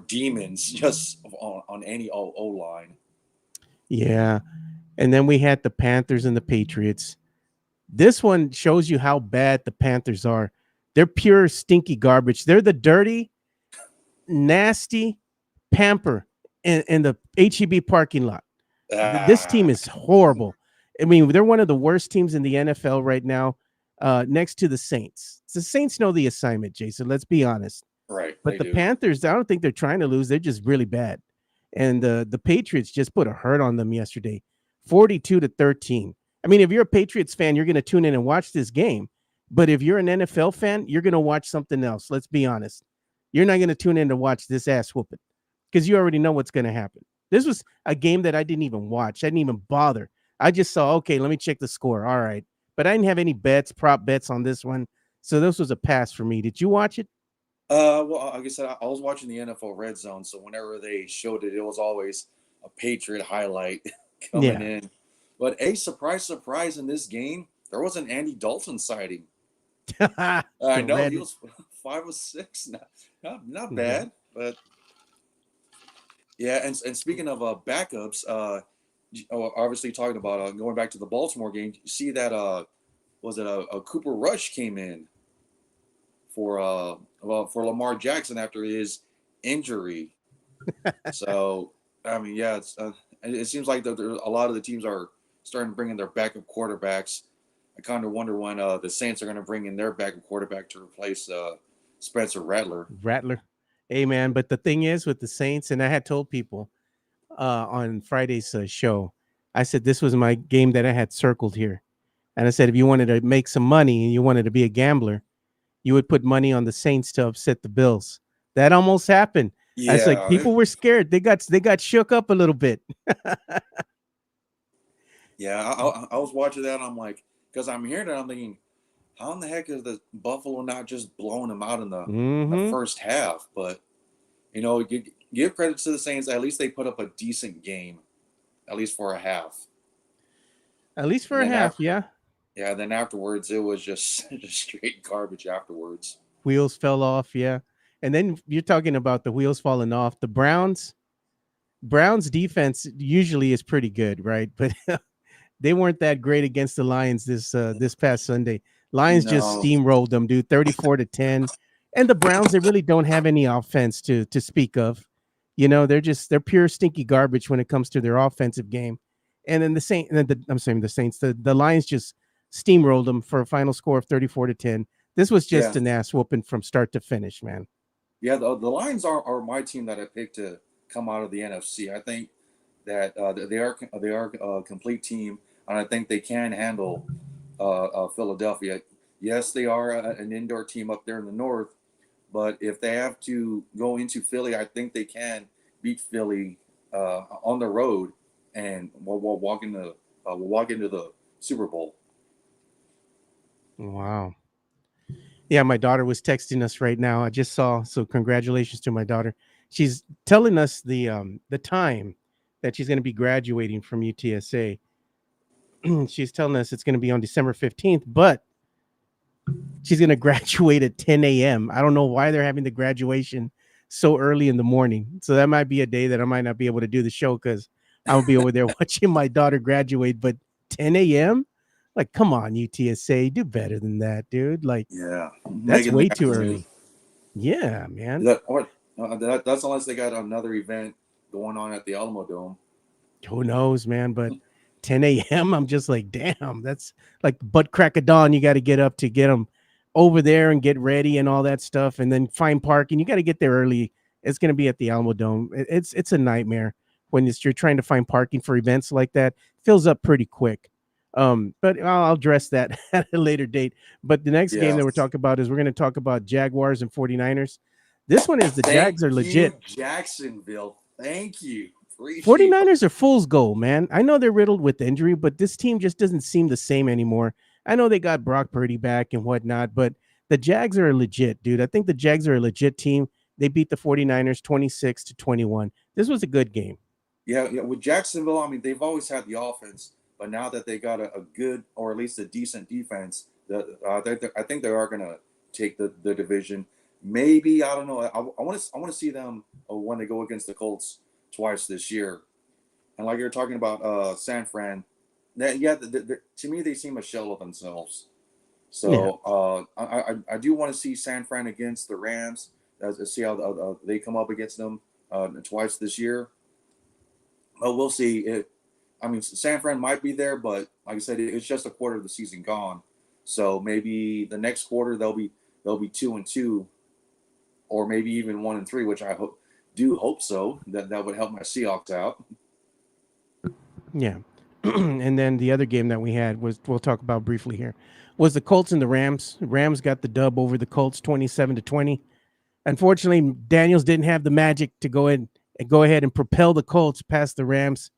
demons just on any O line. Yeah. And then we had the Panthers and the Patriots. This one shows you how bad the Panthers are. They're pure stinky garbage. They're the dirty, nasty pamper in the HEB parking lot. This team Ah, is horrible. I mean, they're one of the worst teams in the NFL right now, next to the Saints. The Saints know the assignment, Jason. Let's be honest. right, But they the do. Panthers, I don't think they're trying to lose. They're just really bad. And the Patriots just put a hurt on them yesterday, 42-13. I mean, if you're a Patriots fan, you're going to tune in and watch this game But if you're an NFL fan, you're going to watch something else. Let's be honest. You're not going to tune in to watch this ass whooping because you already know what's going to happen. This was a game that I didn't even watch. I didn't even bother. I just saw, okay, let me check the score. All right. But I didn't have any prop bets on this one. So this was a pass for me. Did you watch it? Well, like I said, I was watching the NFL Red Zone, so whenever they showed it, it was always a Patriot highlight coming Yeah. in. But a surprise in this game, there was an Andy Dalton sighting. The I know he red. was 5 or 6, not Yeah. bad, but yeah. And speaking of backups, obviously talking about going back to the Baltimore game, you see that was it a Cooper Rush came in for Lamar Jackson after his injury. So I mean, yeah, it seems like a lot of the teams are starting to bring in their backup quarterbacks. I kind of wonder when the Saints are going to bring in their backup quarterback to replace Spencer Rattler. Rattler. Hey, man. But the thing is with the Saints, and I had told people on Friday's show, I said this was my game that I had circled here. And I said, if you wanted to make some money and you wanted to be a gambler, you would put money on the Saints to upset the Bills. That almost happened. I was like, Yeah, people were scared. They got shook up a little bit. yeah. I was watching that. And I'm like, because I'm hearing it, I'm thinking, how in the heck is the Buffalo not just blowing them out in the Mm-hmm. first half? But give credit to the Saints. At least they put up a decent game, at least for a half. At least And for a then half, after, yeah. yeah, then afterwards it was just straight garbage afterwards. Wheels fell off, yeah. And then you're talking about the wheels falling off. The Browns defense usually is pretty good, right? But they weren't that great against the Lions this past Sunday. Lions just No, steamrolled them, dude, 34-10. And the Browns, they really don't have any offense to speak of. They're pure stinky garbage when it comes to their offensive game. And then I'm saying the Saints, the Lions just steamrolled them for a final score of 34-10. This was just yeah, an ass whooping from start to finish, man. yeah. The Lions are my team that I picked to come out of the NFC. I think that they are a complete team, and I think they can handle Philadelphia. Yes, they are an indoor team up there in the north, but if they have to go into Philly, I think they can beat Philly on the road, and we'll walk into the Super Bowl. Wow. Yeah, my daughter was texting us right now. I just saw. So congratulations to my daughter. She's telling us the time that she's going to be graduating from UTSA. She's telling us it's going to be on December 15th, but she's going to graduate at 10 a.m. I don't know why they're having the graduation so early in the morning. So that might be a day that I might not be able to do the show because I'll be over there watching my daughter graduate. But 10 a.m. Like, come on, UTSA, do better than that, dude. Like, Yeah, make that's it in the way too afternoon. early. Yeah, man. That's unless they got another event going on at the Alamo Dome. Who knows, man? But 10 a.m. I'm just like, damn, that's like butt crack of dawn. You got to get up to get them over there and get ready and all that stuff, and then find parking. You got to get there early. It's going to be at the Alamo Dome. It's a nightmare when you're trying to find parking for events like that. Fills up pretty quick. But I'll address that at a later date. But the next game Yeah. that we're talking about is we're going to talk about Jaguars and 49ers. This one is the Thank Jags are you, legit. Jacksonville. Thank you. Appreciate it. 49ers are fool's gold, man. I know they're riddled with injury, but this team just doesn't seem the same anymore. I know they got Brock Purdy back and whatnot, but the Jags are legit, dude. I think the Jags are a legit team. They beat the 49ers 26-21. This was a good game. Yeah, with Jacksonville, I mean, they've always had the offense, but now that they got a good or at least a decent defense, I think they are going to take the division. Maybe I don't know. I want to see them when they go against the Colts twice this year. And like you're talking about San Fran, to me they seem a shell of themselves. Yeah. So I do want to see San Fran against the Rams. See how they come up against them twice this year. Well, we'll see. I mean, San Fran might be there, but like I said, it's just a quarter of the season gone. So maybe the next quarter they'll be 2-2, or maybe even 1-3, which I hope so. That would help my Seahawks out. Yeah. And then the other game that we had was we'll talk about briefly here was the Colts and the Rams. Rams got the dub over the Colts 27-20. Unfortunately, Daniels didn't have the magic to go ahead and propel the Colts past the Rams.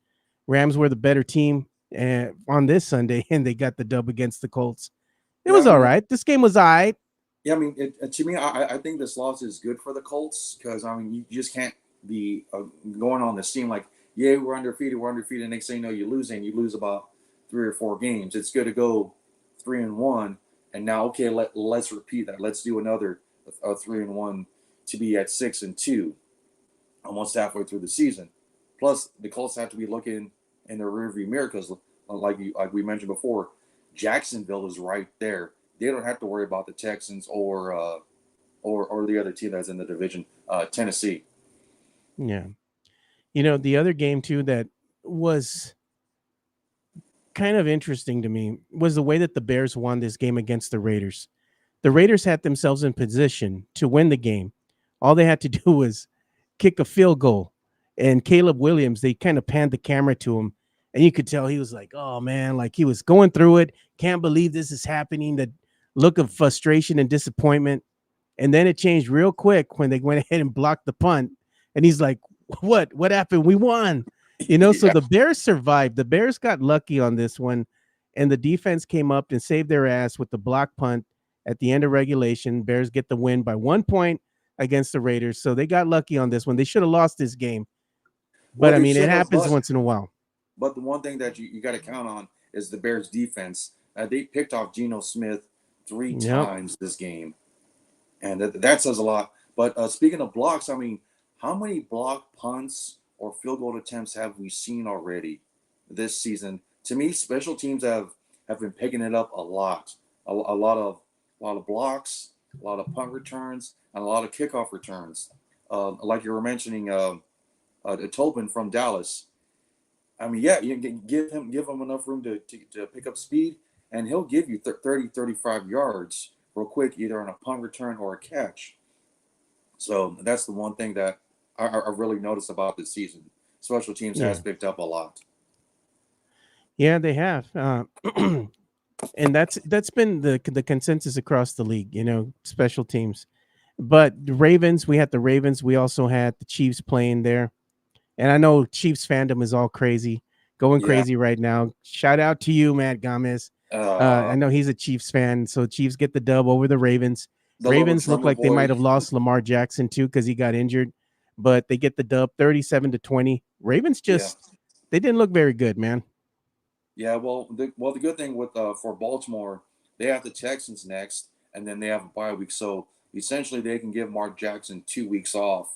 Rams were the better team on this Sunday, and they got the dub against the Colts. It Yeah, I was all mean, right. This game was all right. yeah, I mean, to me, I think this loss is good for the Colts because I mean, you just can't be going on this team like, yeah, we're undefeated. Next thing you know, you lose about 3 or 4 games. It's good to go 3-1, and now okay, let's repeat that. Let's do another 3-1 to be at 6-2, almost halfway through the season. Plus, the Colts have to be looking in their rearview mirror because, like we mentioned before, Jacksonville is right there. They don't have to worry about the Texans or the other team that's in the division, Tennessee. Yeah. The other game too that was kind of interesting to me was the way that the Bears won this game against the Raiders. The Raiders had themselves in position to win the game. All they had to do was kick a field goal. And Caleb Williams, they kind of panned the camera to him. And you could tell he was like, oh man, like he was going through it. Can't believe this is happening. That look of frustration and disappointment. And then it changed real quick when they went ahead and blocked the punt. And he's like, what? What happened? We won. So Yeah. the Bears survived. The Bears got lucky on this one. And the defense came up and saved their ass with the block punt at the end of regulation. Bears get the win by 1 point against the Raiders. So they got lucky on this one. They should have lost this game. Well, But I they mean, it should have, happens once in a while. but the one thing that you got to count on is the Bears' defense. They picked off Geno Smith three Yep. times this game, and that says a lot. But speaking of blocks, I mean, how many block punts or field goal attempts have we seen already this season? To me, special teams have been picking it up a lot. A lot of blocks, a lot of punt returns, and a lot of kickoff returns. Like you were mentioning, Tobin from Dallas. I mean, yeah, you can give him enough room to pick up speed, and he'll give you 30, 35 yards real quick, either on a punt return or a catch. So that's the one thing that I really noticed about this season. Special teams has Yeah. picked up a lot. Yeah, they have. And that's been the consensus across the league, special teams. But the Ravens, we had the Ravens. We also had the Chiefs playing there. And I know Chiefs fandom is all crazy, going Yeah, crazy right now. Shout out to you, Matt Gomez. I uh, know he's a Chiefs fan. So Chiefs get the dub over the Ravens. the little Ravens look drummer like they might boy. have lost Lamar Jackson too because he got injured, but they get the dub 37-20. Ravens Yeah, just they didn't look very good, man. yeah. Well, the good thing with for Baltimore, they have the Texans next, and then they have a bye week. So essentially, they can give Mark Jackson 2 weeks off,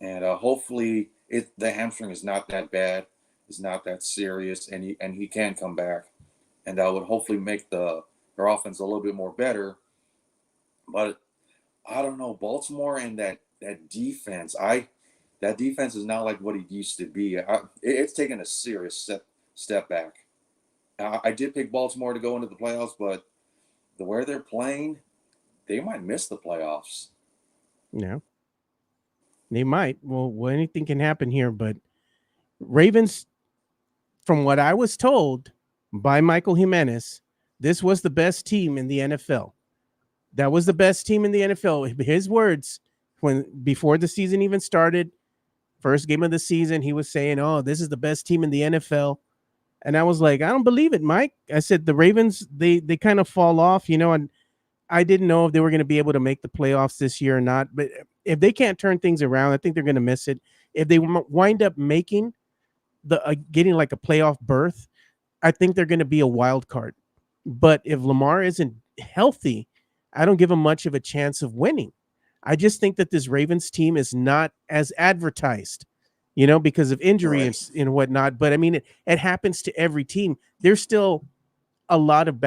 and hopefully, the hamstring is not that bad, it's not that serious, and he can come back, and that would hopefully make their offense a little bit more better. But I don't know, Baltimore and that defense. That defense is not like what it used to be. It's taken a serious step back. I did pick Baltimore to go into the playoffs, but the way they're playing, they might miss the playoffs. Yeah, they might. Well, anything can happen here, but Ravens, from what I was told by Michael Jimenez, this was the best team in the NFL. That was the best team in the NFL. His words when before the season even started, first game of the season, he was saying, "Oh, this is the best team in the NFL." And I was like, "I don't believe it, Mike." I said the Ravens, they kind of fall off, and I didn't know if they were going to be able to make the playoffs this year or not. But if they can't turn things around, I think they're going to miss it. If they wind up making the getting like a playoff berth, I think they're going to be a wild card. But if Lamar isn't healthy, I don't give him much of a chance of winning. I just think that this Ravens team is not as advertised, because of injury Right. and whatnot. But I mean, it happens to every team. There's still a lot of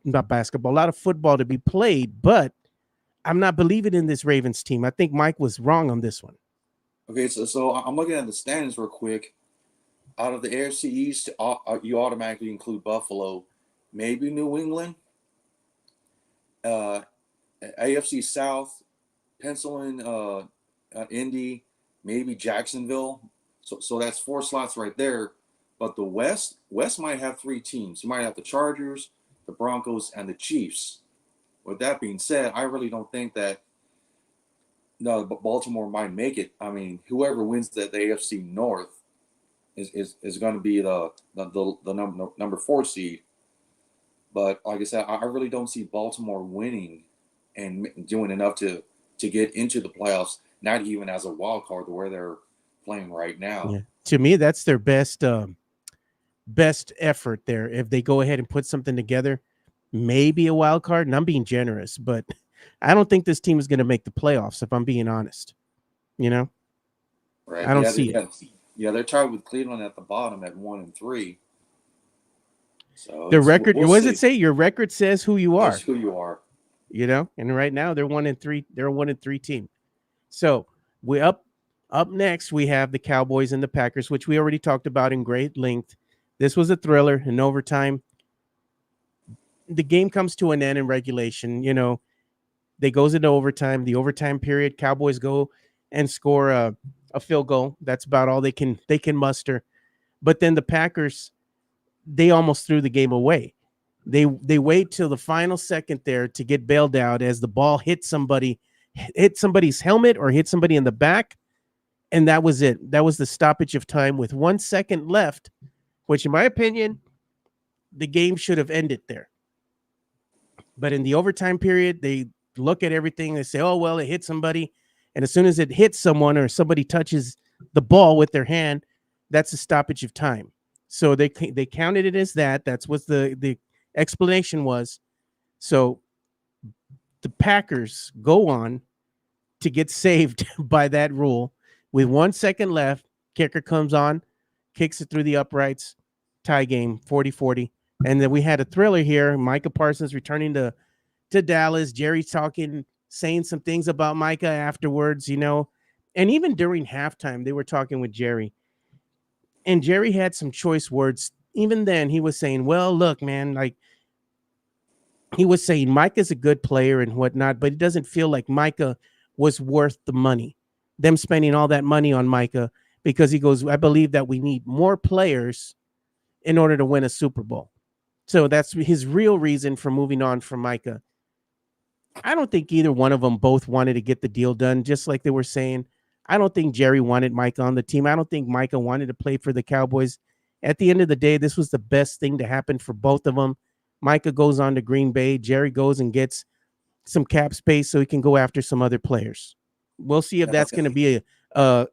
not basketball, a lot of football to be played, but I'm not believing in this Ravens team. I think Mike was wrong on this one. Okay, so I'm looking at the standings real quick. Out of the AFC East, you automatically include Buffalo, maybe New England, uh, AFC South, pencil in Indy, maybe Jacksonville. So that's 4 slots right there. But the West might have three teams. You might have the Chargers, the Broncos, and the Chiefs. With that being said, I really don't think that no, Baltimore might make it. I mean, whoever wins the AFC North is going to be the number 4 seed. But like I said, I really don't see Baltimore winning and doing enough to get into the playoffs. Not even as a wild card, the way they're playing right now. Yeah, to me, that's their best effort there. If they go ahead and put something together, maybe a wild card. And I'm being generous, but I don't think this team is going to make the playoffs. If I'm being honest, you know, Right? I don't see it. Yeah, they're tied with Cleveland at the bottom at 1-3. So The record, we'll what does see. it say? Your record says who you are. That's who you are. You know, and right now they're 1-3. They're a 1-3 team. So we up next. We have the Cowboys and the Packers, which we already talked about in great length. This was a thriller in overtime. The game comes to an end in regulation. You know, they goes into overtime. The overtime period, Cowboys go and score a field goal. That's about all they can muster. But then the Packers, they almost threw the game away. They wait till the final second there to get bailed out as the ball hit somebody's helmet or hit somebody in the back, and that was it. That was the stoppage of time with 1 second left, which in my opinion, the game should have ended there. But in the overtime period, they look at everything. They say, "Oh well, it hit somebody," and as soon as it hits someone or somebody touches the ball with their hand, that's a stoppage of time. So they counted it as that. That's what the explanation was. So the Packers go on to get saved by that rule with 1 second left. Kicker comes on, kicks it through the uprights, tie game 40-40. And then we had a thriller here. Micah Parsons returning to Dallas. Jerry's talking, saying some things about Micah afterwards, you know. And even during halftime, they were talking with Jerry. And Jerry had some choice words. Even then, he was saying, well, look, man, like he was saying Micah's a good player and whatnot, but it doesn't feel like Micah was worth the money. Them spending all that money on Micah, because he goes, I believe that we need more players in order to win a Super Bowl. So that's his real reason for moving on from Micah. I don't think either one of them both wanted to get the deal done, just like they were saying. I don't think Jerry wanted Micah on the team. I don't think Micah wanted to play for the Cowboys. At the end of the day, this was the best thing to happen for both of them. Micah goes on to Green Bay. Jerry goes and gets some cap space so he can go after some other players. We'll see if that's going to be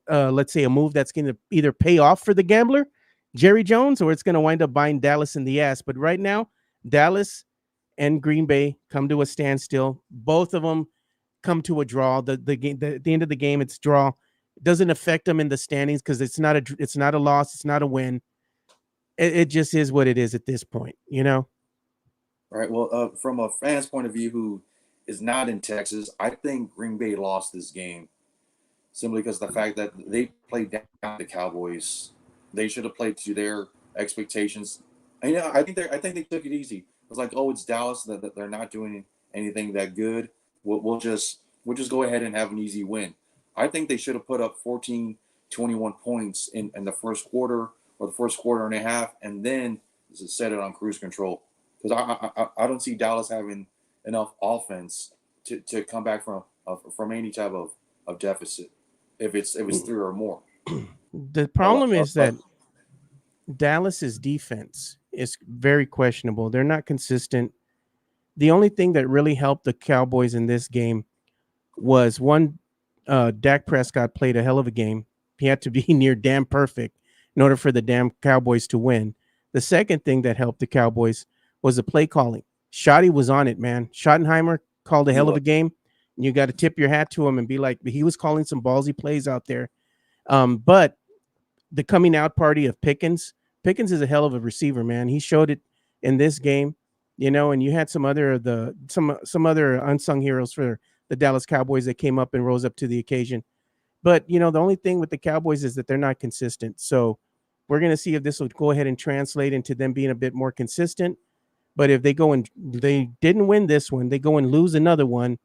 let's say a move that's going to either pay off for the gambler, Jerry Jones, or it's going to wind up buying Dallas in the ass. But right now, Dallas and Green Bay come to a standstill. Both of them come to a draw. The end of the game, it's draw. It doesn't affect them in the standings because it's not a loss. It's not a win. It just is what it is at this point, you know? All right. Well, from a fan's point of view who is not in Texas, I think Green Bay lost this game simply because of the fact that they played down the Cowboys. They should have played to their expectations. And, you know, I think they took it easy. It was like, oh, it's Dallas that they're not doing anything that good. We'll just go ahead and have an easy win. I think they should have put up 14, 21 points in the first quarter or the first quarter and a half, and then set it on cruise control. Because I don't see Dallas having enough offense to come back from any type of deficit if it's 3 or more. The problem is that Dallas's defense is very questionable. They're not consistent. The only thing that really helped the Cowboys in this game was one, Dak Prescott played a hell of a game. He had to be near damn perfect in order for the damn Cowboys to win. The second thing that helped the Cowboys was the play calling. Schotty was on it, man. Schottenheimer called a hell of a game. You got to tip your hat to him and be like, he was calling some ballsy plays out there. But the coming out party of Pickens is a hell of a receiver, man. He showed it in this game, you know, and you had some other unsung heroes for the Dallas Cowboys that came up and rose up to the occasion. But, you know, the only thing with the Cowboys is that they're not consistent. So we're going to see if this will go ahead and translate into them being a bit more consistent. But if they didn't win this one, they go and lose another one.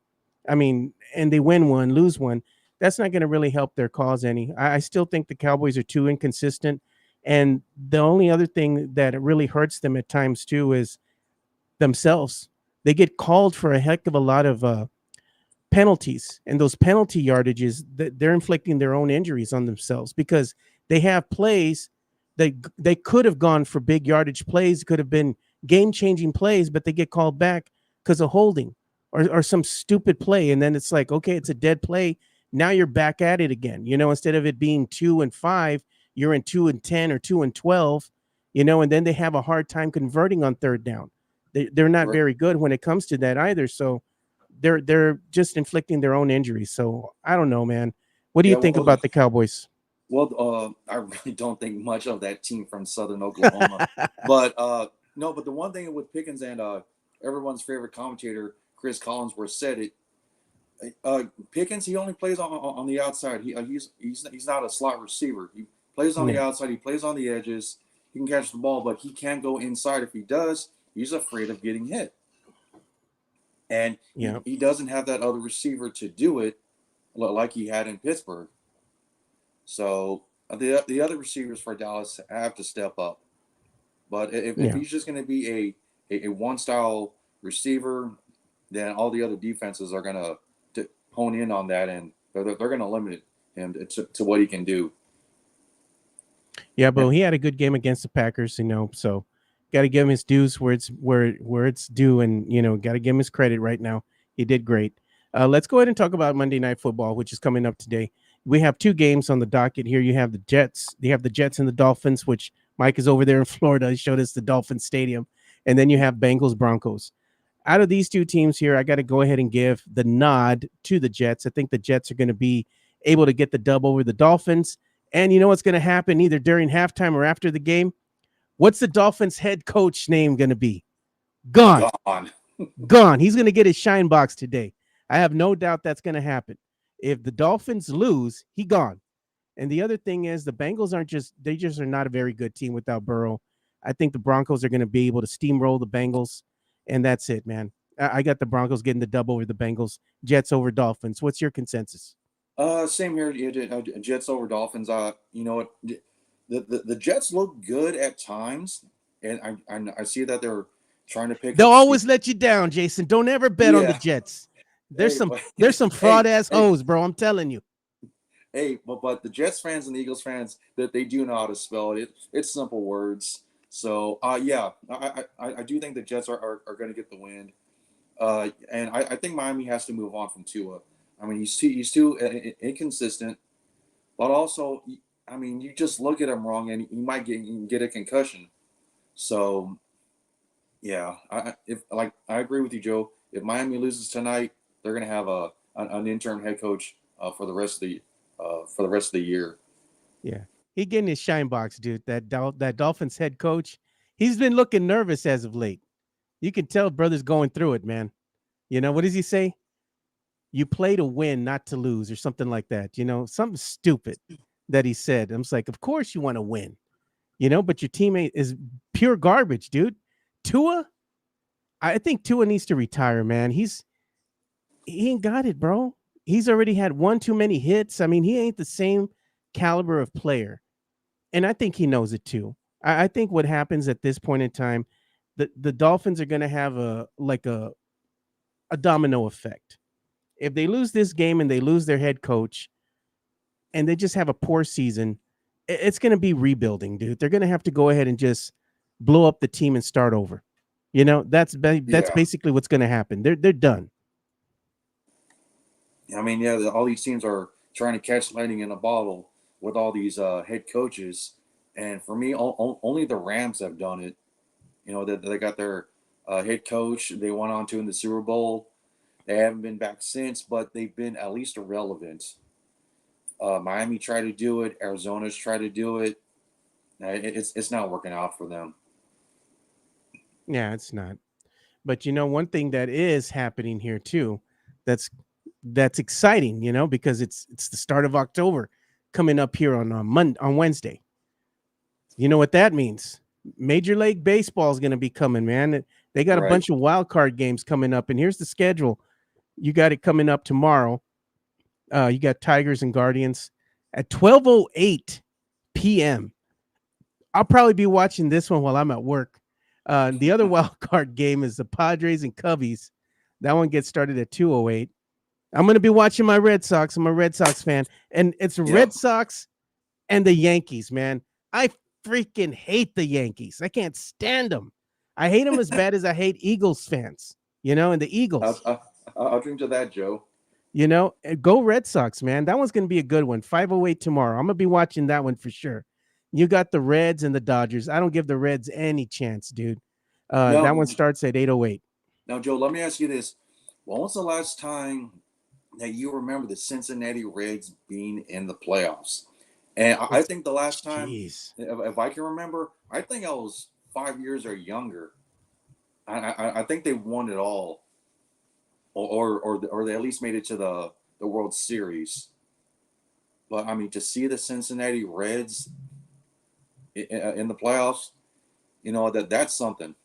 I mean, and they win one, lose one. That's not going to really help their cause any. I still think the Cowboys are too inconsistent. And the only other thing that really hurts them at times too is themselves. They get called for a heck of a lot of penalties, and those penalty yardages, they're inflicting their own injuries on themselves because they have plays that they could have gone for big yardage plays, could have been game-changing plays, but they get called back because of holding or some stupid play. And then it's like, okay, it's a dead play. Now you're back at it again. Instead of it being 2-5, you're in 2-10 or 2-12, and then they have a hard time converting on third down. They're not very good when it comes to that either. So they're just inflicting their own injuries. So I don't know, man. What do you think about the Cowboys? Well, I really don't think much of that team from Southern Oklahoma. But no, but the one thing with Pickens and everyone's favorite commentator, Chris Collinsworth, said it. Pickens, he only plays on the outside. He's not a slot receiver. He plays on the outside. He plays on the edges. He can catch the ball, but he can't go inside. If he does, he's afraid of getting hit. And he doesn't have that other receiver to do it like he had in Pittsburgh. So the other receivers for Dallas have to step up. But if he's just going to be a one-style receiver, then all the other defenses are going to hone in on that, and they're going to limit him to what he can do. Yeah, but he had a good game against the Packers, so got to give him his dues where it's due, and got to give him his credit right now. He did great. Let's go ahead and talk about Monday Night Football, which is coming up today. We have two games on the docket here. You have the Jets. You have the Jets and the Dolphins, which Mike is over there in Florida. He showed us the Dolphin Stadium. And then you have Bengals Broncos. Out of these two teams here, I got to go ahead and give the nod to the Jets. I think the Jets are going to be able to get the dub over the Dolphins. And you know what's going to happen either during halftime or after the game? What's the Dolphins head coach name going to be? Gone. Gone. He's going to get his shine box today. I have no doubt that's going to happen. If the Dolphins lose, he gone. And the other thing is the Bengals they just are not a very good team without Burrow. I think the Broncos are going to be able to steamroll the Bengals, and that's it, man. I got the Broncos getting the dub over the Bengals, Jets over Dolphins. What's your consensus? Same here. Jets over Dolphins. You know what? The Jets look good at times, and I see that they're trying to pick. They'll always let you down, Jason. Don't ever bet on the Jets. There's some fraud ass hoes, bro. I'm telling you. Hey, but the Jets fans and the Eagles fans, that they do know how to spell it. It's simple words. So yeah, I do think the Jets are going to get the win. And I think Miami has to move on from Tua. I mean, he's too inconsistent, but also, I mean, you just look at him wrong and he might get a concussion. So, yeah, I agree with you, Joe. If Miami loses tonight, they're going to have an interim head coach for the rest of the year. Yeah, he getting his shine box, dude. That Dolphins head coach, he's been looking nervous as of late. You can tell brother's going through it, man. What does he say? You play to win, not to lose, or something like that. Something stupid that he said. I'm just like, of course you want to win, but your teammate is pure garbage, dude. Tua, I think Tua needs to retire, man. He ain't got it, bro. He's already had one too many hits. I mean, he ain't the same caliber of player. And I think he knows it too. I think what happens at this point in time, the Dolphins are going to have a domino effect. If they lose this game and they lose their head coach and they just have a poor season, it's going to be rebuilding, dude. They're going to have to go ahead and just blow up the team and start over. That's basically what's going to happen. They're done. I mean, yeah, all these teams are trying to catch lightning in a bottle with all these head coaches. And for me, only the Rams have done it. They got their head coach. They went on to in the Super Bowl. They haven't been back since, but they've been at least irrelevant. Miami tried to do it. Arizona's tried to do it. It's not working out for them. Yeah, it's not. But one thing that is happening here too, that's exciting, because it's the start of October coming up here on Wednesday. You know what that means? Major League Baseball is going to be coming, man. They got a bunch of wild card games coming up, and here's the schedule. You got it coming up tomorrow. You got Tigers and Guardians at 12:08 p.m. I'll probably be watching this one while I'm at work. The other wild card game is the Padres and Cubbies. That one gets started at 2:08. I'm going to be watching my Red Sox. I'm a Red Sox fan, and it's Yep. Red Sox and the Yankees, man. I freaking hate the Yankees. I can't stand them. I hate them as bad as I hate Eagles fans, and the I'll, Eagles. I'll, I'll drink to that, Joe. Go Red Sox, man. That one's going to be a good one. 5:08 tomorrow. I'm going to be watching that one for sure. You got the Reds and the Dodgers. I don't give the Reds any chance, dude. That Now, one starts at 8:08. now, Joe, let me ask you this: when was the last time that you remember the Cincinnati Reds being in the playoffs? And I think the last time, Jeez. if I can remember, I think I was 5 years or younger. I think they won it all, or they at least made it to the World Series. But I mean, to see the Cincinnati Reds in the playoffs, that's something.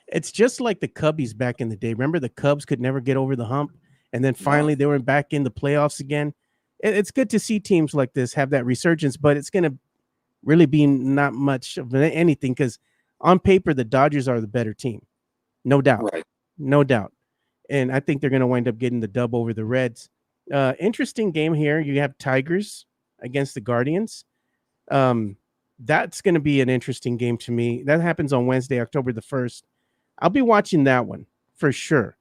It's just like the Cubbies back in the day. Remember the Cubs could never get over the hump, and then No, finally they were back in the playoffs again. It's good to see teams like this have that resurgence, but it's going to really be not much of anything because on paper the Dodgers are the better team, no doubt, right? no doubt. And I think they're going to wind up getting the dub over the Reds. Interesting game here. You have Tigers against the Guardians. That's going to be an interesting game to me. That happens on Wednesday, October the 1st. I'll be watching that one for sure.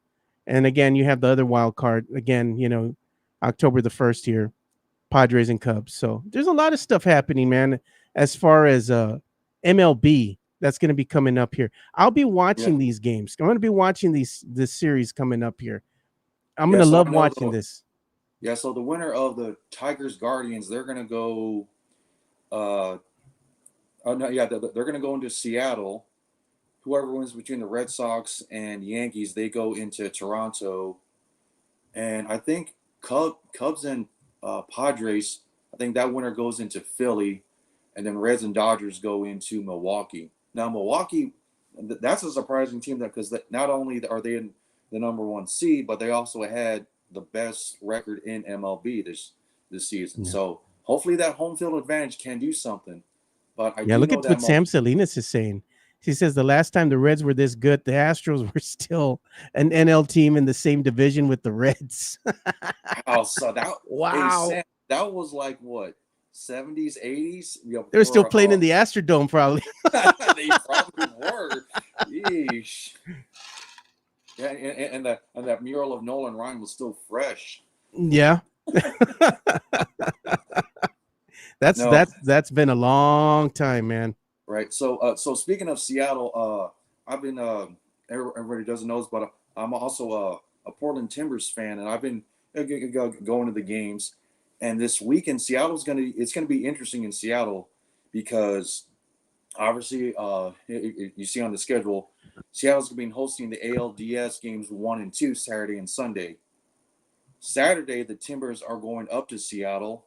And again, you have the other wild card again, October the 1st here, Padres and Cubs. So there's a lot of stuff happening, man, as far as MLB that's going to be coming up here. I'll be Yeah, watching these games. I'm going to be watching this series coming up here. I'm going yeah. to So love I know watching this. yeah. So the winner of the Tigers Guardians, they're gonna go. Oh no, yeah, they're gonna go into Seattle. Whoever wins between the Red Sox and Yankees, they go into Toronto, and I think Cubs and Padres. I think that winner goes into Philly, and then Reds and Dodgers go into Milwaukee. Now Milwaukee, that's a surprising team that because not only are they in the number one seed, but they also had the best record in MLB this season. Yeah. So hopefully that home field advantage can do something. But I Yeah, do look know at that what Sam Salinas is saying. He says the last time the Reds were this good, the Astros were still an NL team in the same division with the Reds. wow, so that hey Wow. Sam, that was like what 70s, 80s. They're still For playing in the Astrodome, probably. they probably were. Yeesh. Yeah, and that mural of Nolan Ryan was still fresh. Yeah. that's No, that's that's been a long time, man. right. So speaking of Seattle, I've been everybody doesn't know this, but I'm also a Portland Timbers fan, and I've been going to the games. And this weekend, it's gonna be interesting in Seattle because obviously, you see on the schedule, Seattle's going to be hosting the ALDS games 1 and 2 Saturday and Sunday. Saturday, the Timbers are going up to Seattle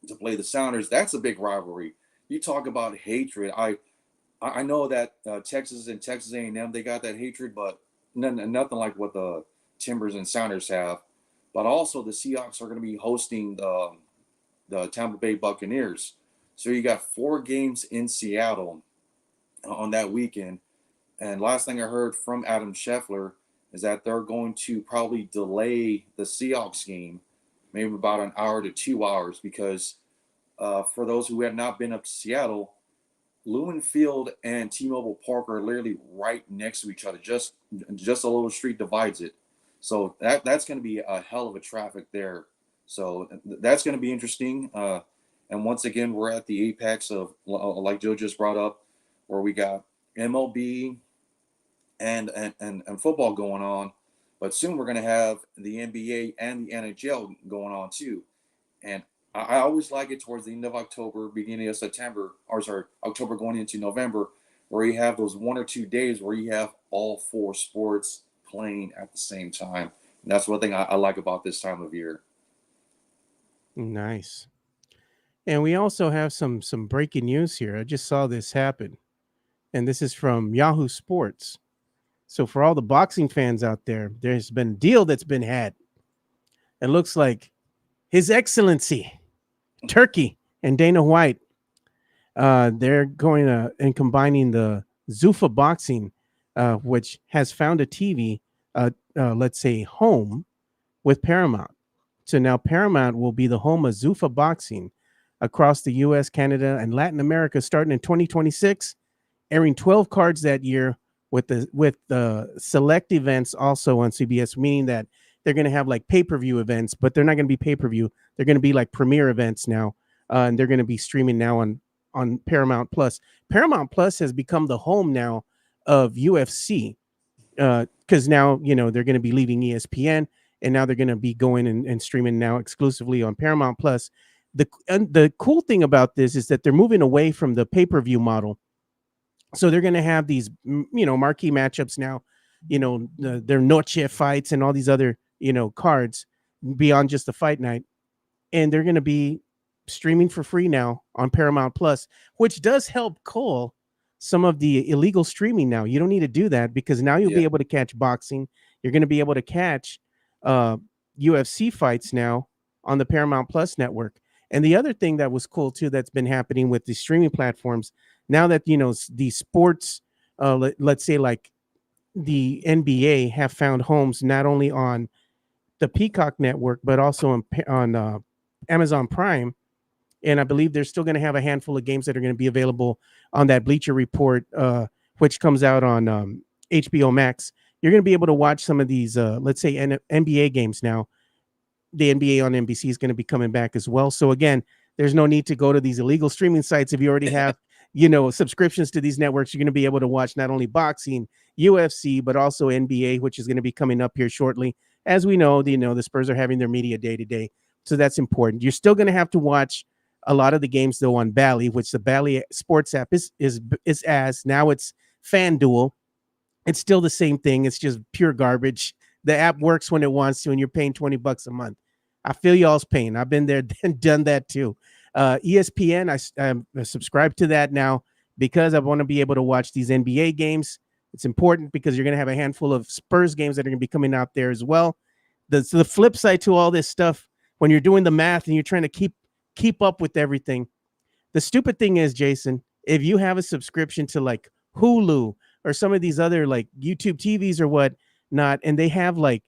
to play the Sounders. That's a big rivalry. You talk about hatred. I know that Texas and Texas A&M, they got that hatred, but nothing like what the Timbers and Sounders have. But also, the Seahawks are going to be hosting the Tampa Bay Buccaneers. So you got 4 games in Seattle on that weekend. And last thing I heard from Adam Scheffler is that they're going to probably delay the Seahawks game maybe about an hour to 2 hours because for those who have not been up to Seattle, Lumen Field and T-Mobile Park are literally right next to each other. Just a little street divides it. So that's going to be a hell of a traffic there. So that's going to be interesting. And once again, we're at the apex of, like Joe just brought up, where we got MLB and football going on. But soon we're going to have the NBA and the NHL going on too. And I always like it towards the end of October, beginning of September, or sorry, October going into November, where you have those 1 or 2 days where you have all 4 sports playing at the same time. And that's one thing I like about this time of year. Nice. And we also have some breaking news here. I just saw this happen. And this is from Yahoo Sports. So for all the boxing fans out there, there's been a deal that's been had. It looks like His Excellency Turkey and Dana White They're going to and combining the Zuffa Boxing, which has found a TV, let's say home with Paramount. So now Paramount will be the home of Zuffa Boxing across the U.S., Canada, and Latin America starting in 2026, airing 12 cards that year with the select events also on CBS, meaning that they're going to have like pay-per-view events, but they're not going to be pay-per-view. They're going to be like premiere events now, and they're going to be streaming now on Paramount Plus. Paramount Plus has become the home now of UFC, because now they're going to be leaving ESPN, and now they're going to be going and streaming now exclusively on Paramount Plus. The cool thing about this is that they're moving away from the pay-per-view model, so they're going to have these marquee matchups now, their noche fights and all these other cards beyond just the fight night, and they're going to be streaming for free now on Paramount Plus, which does help cull some of the illegal streaming. Now you don't need to do that, because now you'll be Yeah. able to catch boxing. You're going to be able to catch uh, UFC fights now on the Paramount Plus network. And the other thing that was cool too that's been happening with the streaming platforms, now that the sports, let's say like the NBA, have found homes not only on the Peacock network but also on Amazon Prime, and I believe they're still going to have a handful of games that are going to be available on that Bleacher Report, which comes out on HBO Max. You're going to be able to watch some of these, let's say, NBA games now. The NBA on NBC is going to be coming back as well. So again, there's no need to go to these illegal streaming sites if you already have, subscriptions to these networks. You're going to be able to watch not only boxing, UFC, but also NBA, which is going to be coming up here shortly. As we know, the Spurs are having their media day today, so that's important. You're still going to have to watch a lot of the games though on Bally, which the Bally Sports app is as now it's FanDuel. It's still the same thing. It's just pure garbage. The app works when it wants to, and you're paying $20 a month. I feel y'all's pain. I've been there and done that too. ESPN, I'm subscribed to that now because I want to be able to watch these NBA games. It's important because you're going to have a handful of Spurs games that are going to be coming out there as well. The flip side to all this stuff, when you're doing the math and you're trying to keep up with everything, the stupid thing is, Jason, if you have a subscription to like Hulu or some of these other like YouTube TVs or what not, and they have like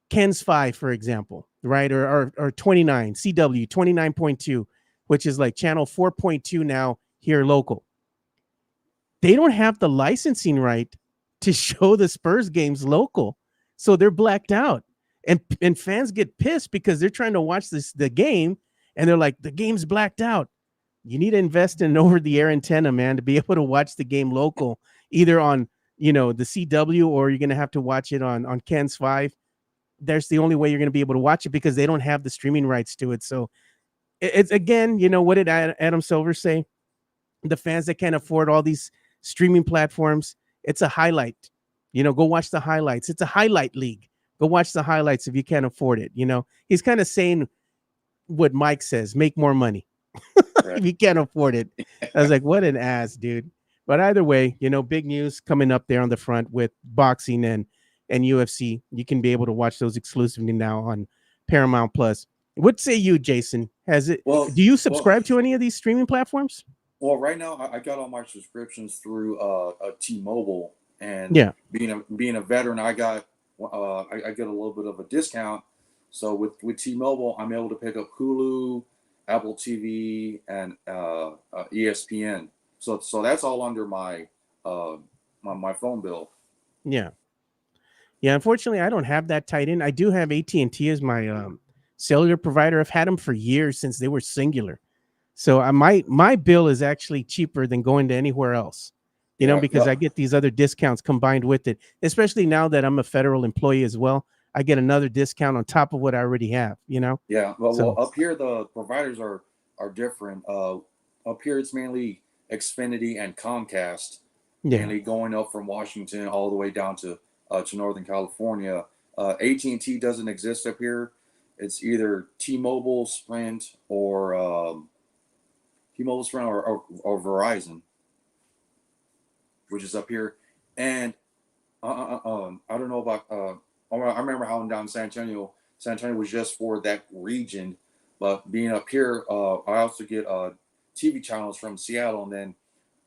Ken's 5, for example, right? Or 29, CW 29.2, which is like channel 4.2 now here local. They don't have the licensing right to show the Spurs games local. So they're blacked out. And fans get pissed because they're trying to watch the game, and they're like, the game's blacked out. You need to invest in an over-the-air antenna, man, to be able to watch the game local, either on the CW, or you're going to have to watch it on Ken's 5. That's the only way you're going to be able to watch it, because they don't have the streaming rights to it. So it's again, what did Adam Silver say? The fans that can't afford all these streaming platforms, it's a highlight. Go watch the highlights. It's a highlight league. Go watch the highlights if you can't afford it. He's kind of saying what Mike says: make more money. Right. If you can't afford it. I was like, what an ass, dude. But either way, big news coming up there on the front with boxing and UFC. You can be able to watch those exclusively now on Paramount Plus. What say you, Jason? Well, do you subscribe to any of these streaming platforms? Well, right now I got all my subscriptions through T-Mobile, and Yeah. being a veteran, I got I get a little bit of a discount. So with T-Mobile, I'm able to pick up Hulu, Apple TV, and ESPN. So that's all under my my phone bill. Yeah. Yeah. Unfortunately, I don't have that tied in. I do have AT&T as my cellular provider. I've had them for years, since they were singular. So my bill is actually cheaper than going to anywhere else, because I get these other discounts combined with it. Especially now that I'm a federal employee as well, I get another discount on top of what I already have. Yeah. Well, So up here the providers are different. Up here it's mainly Xfinity and Comcast, yeah, mainly going up from Washington all the way down to Northern California. AT&T doesn't exist up here. It's either T-Mobile, Sprint, or T-Mobile, Sprint, or Verizon, which is up here. And I don't know about. I remember how down San Antonio. San Antonio was just for that region, but being up here, I also get TV channels from Seattle, and then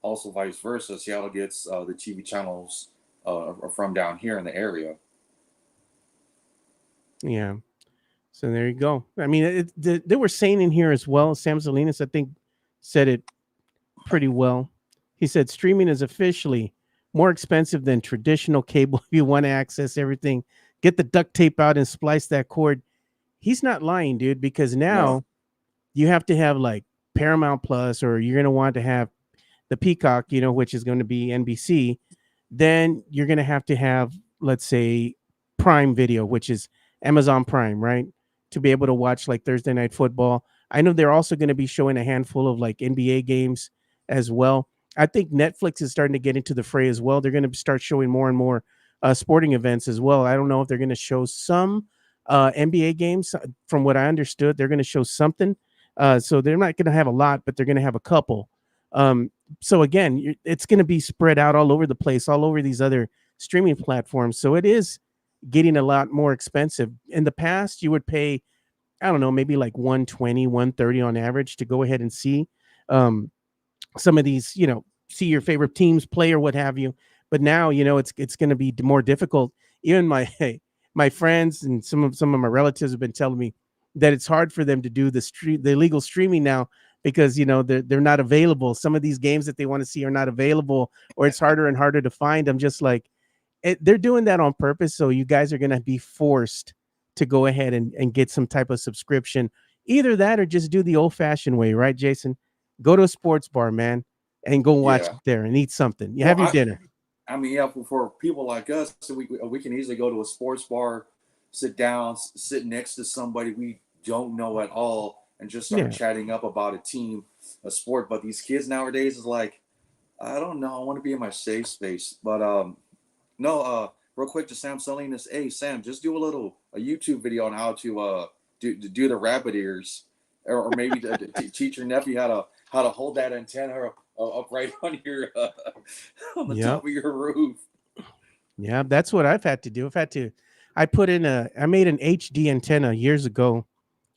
also vice versa. Seattle gets the TV channels from down here in the area. Yeah. So there you go. I mean, they were saying in here as well. Sam Salinas, I think, said it pretty well. He said streaming is officially more expensive than traditional cable. If you want to access everything, get the duct tape out and splice that cord. He's not lying, dude, because No, now you have to have like Paramount Plus, or you're going to want to have the Peacock, which is going to be NBC. Then you're going to have, let's say, Prime Video, which is Amazon Prime, right? To be able to watch like Thursday Night Football. I know they're also going to be showing a handful of like NBA games as well. I think Netflix is starting to get into the fray as well. They're going to start showing more and more sporting events as well. I don't know if they're going to show some NBA games. From what I understood, they're going to show something. So they're not going to have a lot, but they're going to have a couple. So again, it's going to be spread out all over the place, all over these other streaming platforms. So it is getting a lot more expensive. In the past, you would pay, I don't know, maybe like 120, 130 on average to go ahead and see um, some of these, see your favorite teams play or what have you. But now, it's going to be more difficult. Even my my friends and some of my relatives have been telling me that it's hard for them to do the illegal streaming now, because they're not available. Some of these games that they want to see are not available, or it's harder and harder to find. I'm just like, they're doing that on purpose. So you guys are going to be forced to go ahead and get some type of subscription. Either that or just do the old fashioned way, right, Jason? Go to a sports bar, man, and go watch yeah. it there and eat something. You Well, have your dinner. I mean, yeah, for people like us, so we can easily go to a sports bar, sit down, sit next to somebody we don't know at all, and just start Yeah. chatting up about a team, a sport. But these kids nowadays is like, I don't know, I want to be in my safe space. But no, real quick to Sam Salinas. Hey, Sam, just do a YouTube video on how to do the rabbit ears, or maybe to teach your nephew how to hold that antenna up right on your on the Yeah. top of your roof. Yeah. That's what I've had to do. I made an HD antenna years ago,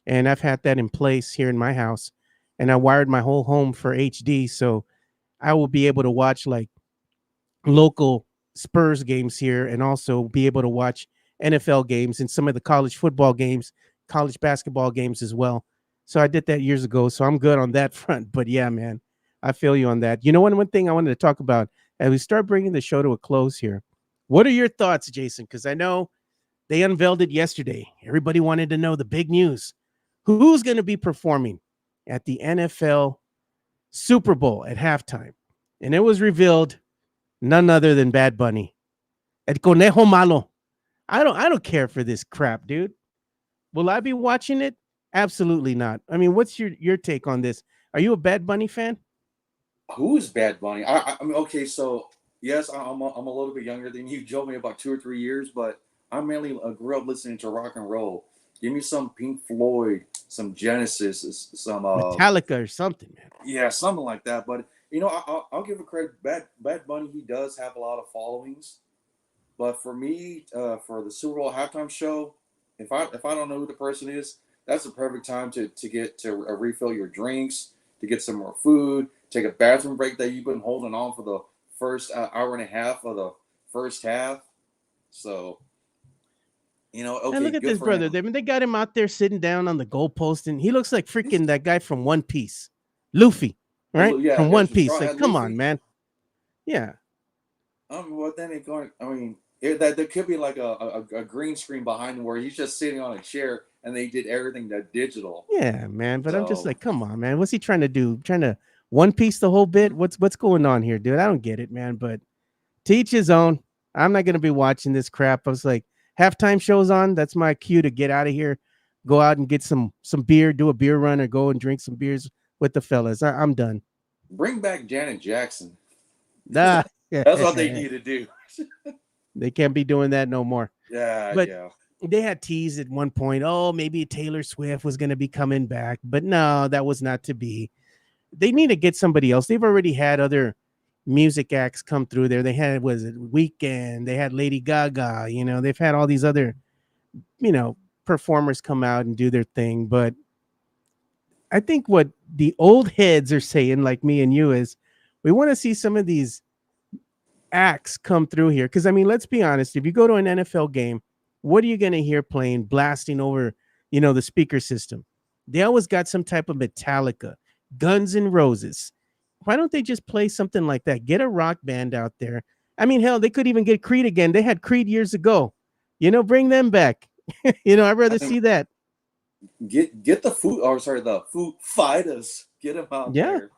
and I've had that in place here in my house, and I wired my whole home for HD. So I will be able to watch like local Spurs games here, and also be able to watch NFL games and some of the college football games, college basketball games as well. So I did that years ago. So I'm good on that front. But yeah, man, I feel you on that. One thing I wanted to talk about as we start bringing the show to a close here. What are your thoughts, Jason? Because I know they unveiled it yesterday. Everybody wanted to know the big news. Who's going to be performing at the NFL Super Bowl at halftime? And it was revealed none other than Bad Bunny. El Conejo Malo. I don't care for this crap, dude. Will I be watching it? Absolutely not. I mean, what's your take on this? Are you a Bad Bunny fan? Who is Bad Bunny? I mean, okay, so yes, I'm a little bit younger than you. Joe me about 2 or 3 years, but I mainly grew up listening to rock and roll. Give me some Pink Floyd, some Genesis, some Metallica or something, man. yeah, something like that. But I'll give a credit. Bad Bunny, he does have a lot of followings. But for me, for the Super Bowl halftime show, if I don't know who the person is, that's the perfect time to get to refill your drinks, to get some more food, take a bathroom break that you've been holding on for the first hour and a half of the first half. So And okay, look at good this for brother. him. They got him out there sitting down on the goalpost, and he looks like freaking that guy from One Piece, Luffy, right? Yeah, From One there's a Piece. straw Like, hat come on, Luffy. man. Yeah. Well, then it going. I mean, that there could be like a green screen behind him where he's just sitting on a chair and they did everything that digital. Yeah, man. But I'm just So like, come on, man. What's he trying to do? Trying to One Piece the whole bit? What's going on here, dude? I don't get it, man. But to each his own. I'm not gonna be watching this crap. I was like, halftime shows on. That's my cue to get out of here. Go out and get some beer, do a beer run, or go and drink some beers with the fellas. I'm done. bring back Janet Jackson. Nah, That's what they need to do. they can't be doing that no more. Yeah, But yeah. they had teased at one point, oh, maybe Taylor Swift was going to be coming back, but no, that was not to be. They need to get somebody else. They've already had other music acts come through there. They had, was it Weekend? They had Lady Gaga. They've had all these other, you know, performers come out and do their thing. But I think what the old heads are saying, like me and you, is we want to see some of these acts come through here. Because I mean, let's be honest. If you go to an NFL game, what are you going to hear playing, blasting over, the speaker system? They always got some type of Metallica, Guns N' Roses. Why don't they just play something like that? Get a rock band out there. I mean, hell, they could even get Creed again. They had Creed years ago. Bring them back. I'd I rather think see that. get the food, or sorry, the food fighters. Get them out Yeah, there.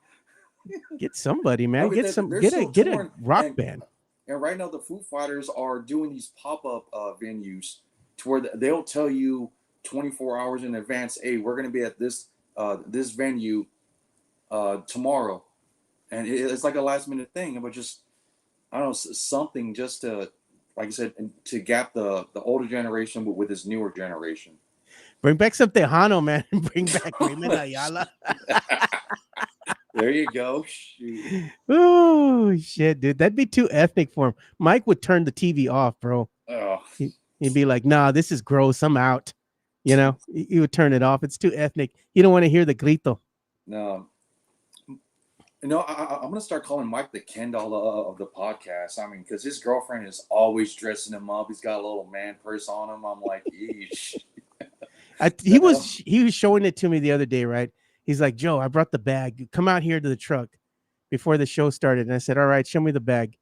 get somebody, I man. mean, Get some. they're Get a still get a touring, rock band. and right now the Foo Fighters are doing these pop-up venues to where they'll tell you 24 hours in advance, hey, we're going to be at this venue tomorrow, and it's like a last minute thing, but just I don't know, something just to, like I said, to gap the older generation with this newer generation. Bring back some Tejano, man. Bring back Raymond Ayala. There you go. Shoot. Oh shit, dude, that'd be too ethnic for him. Mike would turn the TV off, bro. Oh, He'd be like, "Nah, this is gross. I'm out." He would turn it off. It's too ethnic. You don't want to hear the grito. no. I'm gonna start calling Mike the Ken doll of the podcast. I mean, because his girlfriend is always dressing him up. He's got a little man purse on him. I'm like, yeesh. He was showing it to me the other day, right? He's like, "Joe, I brought the bag. Come out here to the truck before the show started." And I said, "All right, show me the bag."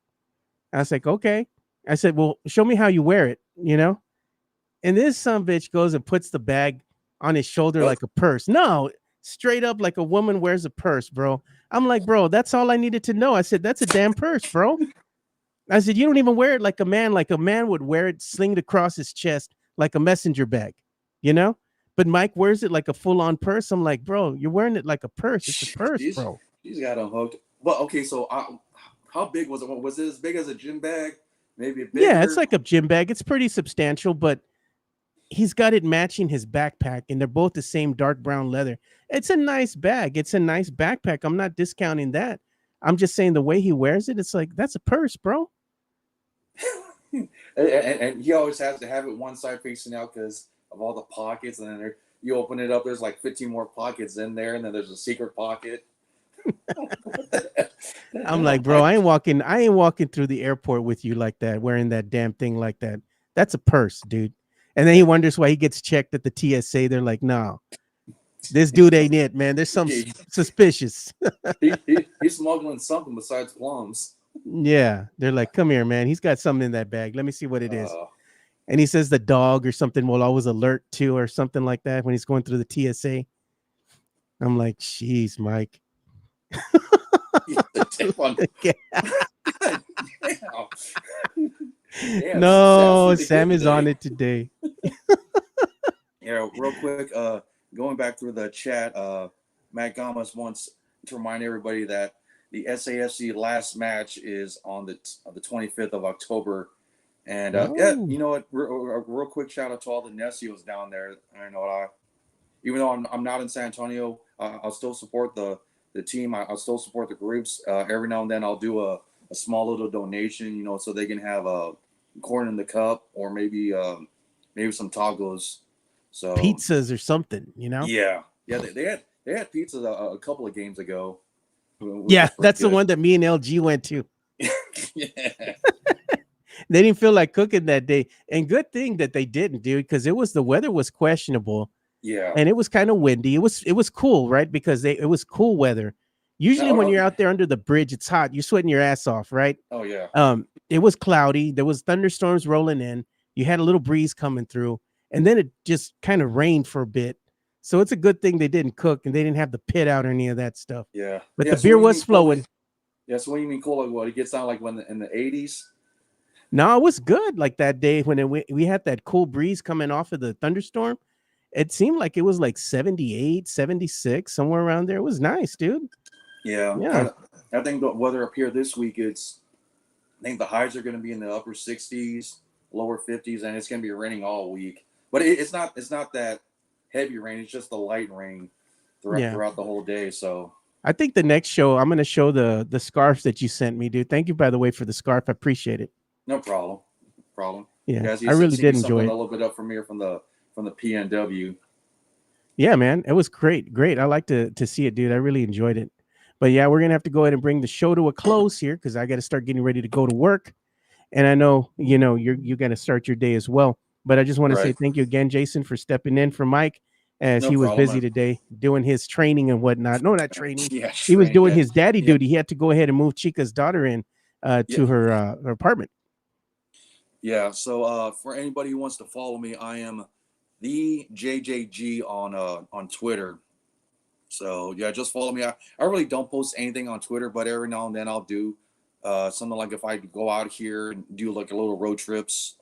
I was like, "Okay." I said, "Well, show me how you wear it." And this son bitch goes and puts the bag on his shoulder like a purse. No, straight up like a woman wears a purse, bro. I'm like, bro, that's all I needed to know. I said, that's a damn purse, bro. I said, you don't even wear it like a man would wear it, sling it across his chest like a messenger bag, you know? But Mike wears it like a full-on purse. I'm like, bro, you're wearing it like a purse. It's a purse, bro. She's got him hooked. Well, okay, so how big was it? Was it as big as a gym bag? Maybe bigger? Yeah, it's like a gym bag. It's pretty substantial, but he's got it matching his backpack, and they're both the same dark brown leather. It's a nice bag. It's a nice backpack. I'm not discounting that. I'm just saying the way he wears it, it's like, that's a purse, bro. and he always has to have it one side facing out because of all the pockets, and then you open it up, there's like 15 more pockets in there, and then there's a secret pocket. I'm like, bro, I ain't walking through the airport with you like that, wearing that damn thing like that. That's a purse, dude. And then he wonders why he gets checked at the TSA. They're like, no, this dude ain't it, man. There's some suspicious. He's smuggling something besides plums. Yeah. They're like, come here, man. He's got something in that bag. Let me see what it is. And he says the dog or something will always alert to or something like that when he's going through the TSA. I'm like, jeez, Mike. Yeah, no, Sam is on it today. Yeah, real quick, going back through the chat, Matt Gamas wants to remind everybody that the SAFC last match is on the 25th of October. And yeah, you know what? Real quick shout out to all the Necios down there. I know even though I'm not in San Antonio, I'll still support the team. I'll still support the groups. Every now and then I'll do a small little donation, so they can have a corn in the cup or maybe some tacos. So pizzas or something, Yeah, they had pizza a couple of games ago. Yeah, that's good. The one that me and LG went to. Yeah. They didn't feel like cooking that day, and good thing that they didn't, dude, because the weather was questionable. Yeah, and it was kind of windy. It was cool, right? Because it was cool weather. Usually when you're out there under the bridge, it's hot. You're sweating your ass off, right? Oh yeah. It was cloudy. There was thunderstorms rolling in. You had a little breeze coming through, and then it just kind of rained for a bit. So it's a good thing they didn't cook and they didn't have the pit out or any of that stuff. Yeah, but the beer was flowing. Yeah. So what do you mean cool? What, it gets down like when in the 80s? No, it was good. Like that day when we had that cool breeze coming off of the thunderstorm. It seemed like it was like 78, 76, somewhere around there. It was nice, dude. Yeah. I think the weather up here this week, I think the highs are going to be in the upper 60s, lower 50s, and it's going to be raining all week. But it's not that heavy rain. It's just the light rain throughout the whole day. So I think the next show, I'm going to show the scarf that you sent me, dude. Thank you, by the way, for the scarf. I appreciate it. No problem. Yeah, I really did enjoy it. A little bit up from here from the PNW. Yeah, man, it was great. Great. I like to see it, dude. I really enjoyed it. But yeah, we're gonna have to go ahead and bring the show to a close here because I got to start getting ready to go to work. And I know you're gonna start your day as well. But I just want to say Right. thank you again, Jason, for stepping in for Mike as No he was problem. busy today doing his training and whatnot. No, not training. Yeah, He was train. doing Yeah, his daddy yeah, duty. He had to go ahead and move Chica's daughter in yeah, to her apartment. yeah. So for anybody who wants to follow me, I am the JJG on Twitter. So yeah, just follow me. I really don't post anything on Twitter, but every now and then I'll do something like if I go out here and do like a little road trips,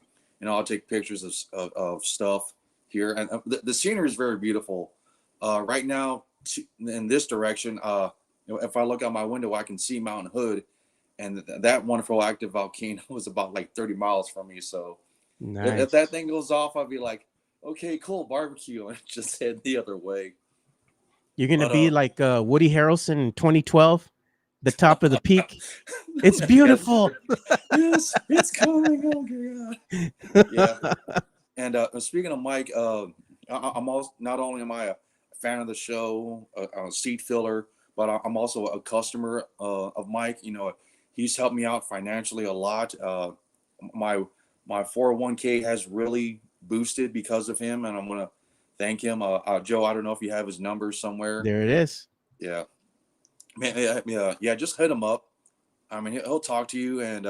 I'll take pictures of stuff here, and the scenery is very beautiful. Right now, in this direction, if I look out my window, I can see Mountain Hood, and that wonderful active volcano was about like 30 miles from me. So if that Nice. thing goes off, I'll be like, okay, cool, barbecue, and just head the other way. You're gonna But be like Woody Harrelson in 2012, the top of the peak. It's yes, beautiful. yes, it's coming. Oh god. Yeah. And speaking of Mike, I'm also not only am I a fan of the show, a seat filler, but I'm also a customer of Mike. He's helped me out financially a lot. My my 401k has really boosted because of him, and I'm gonna thank him. Joe, I don't know if you have his number somewhere. There it is. Yeah, man, yeah. Just hit him up. I mean, he'll talk to you and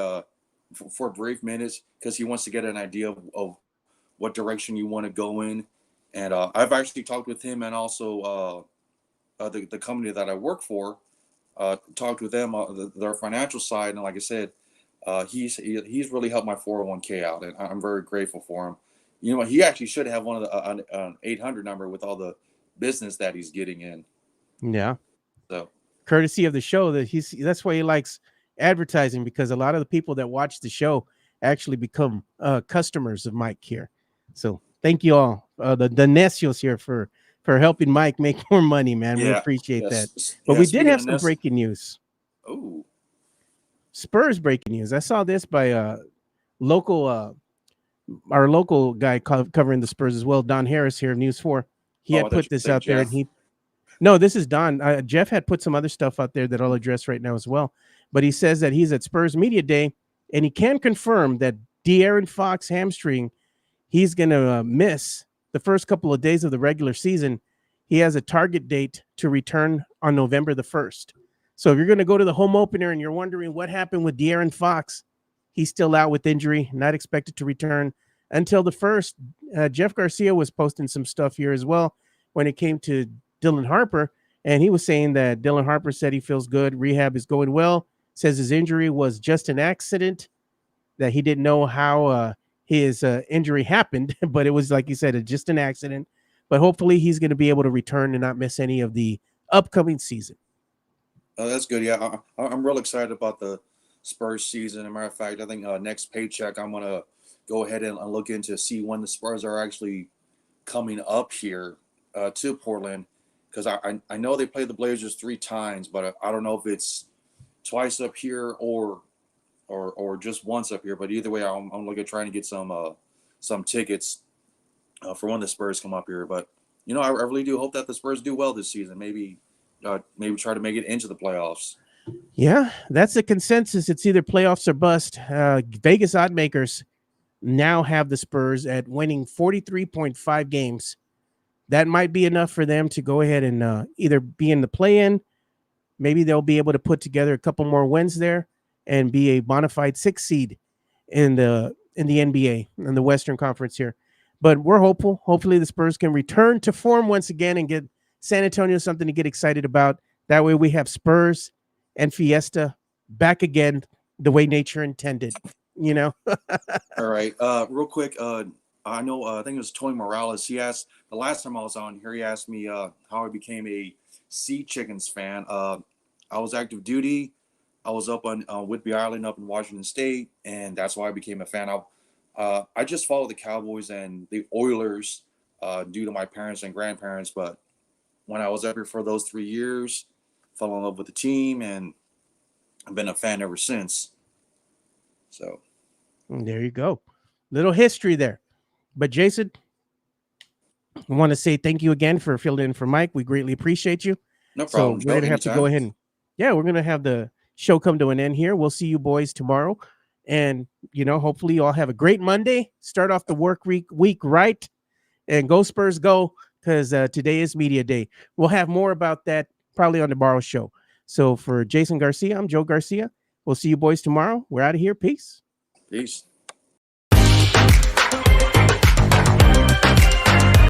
for brief minutes because he wants to get an idea of what direction you want to go in. And I've actually talked with him and also the company that I work for. Talked with them their financial side, and like I said, he's really helped my 401k out, and I'm very grateful for him. He actually should have one of the an 800 number with all the business that he's getting in. Yeah. So Courtesy of the show that's why he likes advertising because a lot of the people that watch the show actually become customers of Mike here. So thank you all, the Necios here for helping Mike make more money, man. We yeah, appreciate that. yes, But yeah. we did Speaking have of some this, breaking news. oh, Spurs breaking news. I saw this by local our local guy covering the Spurs as well, Don Harris here of News 4. He oh, I had thought put you were this saying out there and Jeff. he no, this is Don. Jeff had put some other stuff out there that I'll address right now as well. But he says that he's at Spurs Media Day and he can confirm that De'Aaron Fox hamstring, he's going to miss the first couple of days of the regular season. He has a target date to return on November the 1st. So if you're going to go to the home opener and you're wondering what happened with De'Aaron Fox, he's still out with injury, not expected to return until the 1st. Jeff Garcia was posting some stuff here as well when it came to Dylan Harper, and he was saying that Dylan Harper said he feels good. Rehab is going well. Says his injury was just an accident, that he didn't know how his injury happened, but it was, like he said, just an accident. But hopefully he's going to be able to return and not miss any of the upcoming season. Oh, that's good. Yeah, I'm real excited about the Spurs season. As a matter of fact, I think next paycheck I'm gonna go ahead and look into see when the Spurs are actually coming up here to Portland because I know they played the Blazers 3 times, but I don't know if it's twice up here or just once up here. But either way, I'm looking at trying to get some tickets for when the Spurs come up here. But I really do hope that the Spurs do well this season. Maybe try to make it into the playoffs. Yeah, that's the consensus. It's either playoffs or bust. Vegas odd makers now have the Spurs at winning 43.5 games. That might be enough for them to go ahead and either be in the play-in. Maybe they'll be able to put together a couple more wins there and be a bona fide 6 seed in the NBA in the Western Conference here. But we're hopeful. Hopefully the Spurs can return to form once again and get San Antonio something to get excited about. That way we have Spurs and Fiesta back again the way nature intended. All right. Real quick. I know. I think it was Tony Morales. He asked the last time I was on here. He asked me how I became a Sea Chickens fan. I was active duty. I was up on Whidbey Island up in Washington State, and that's why I became a fan. I just followed the Cowboys and the Oilers due to my parents and grandparents. But when I was up here for those 3 years, fell in love with the team, and I've been a fan ever since. So And there you go. Little history there. But Jason, I want to say thank you again for filling in for Mike. We greatly appreciate you. No So problem, we're Joe. going to have to Anytime. go ahead and, we're going to have the show come to an end here. We'll see you boys tomorrow. And, hopefully you all have a great Monday. Start off the work week right. And go Spurs go, because today is media day. We'll have more about that probably on tomorrow's show. So for Jason Garcia, I'm Joe Garcia. We'll see you boys tomorrow. We're out of here. Peace. Peace.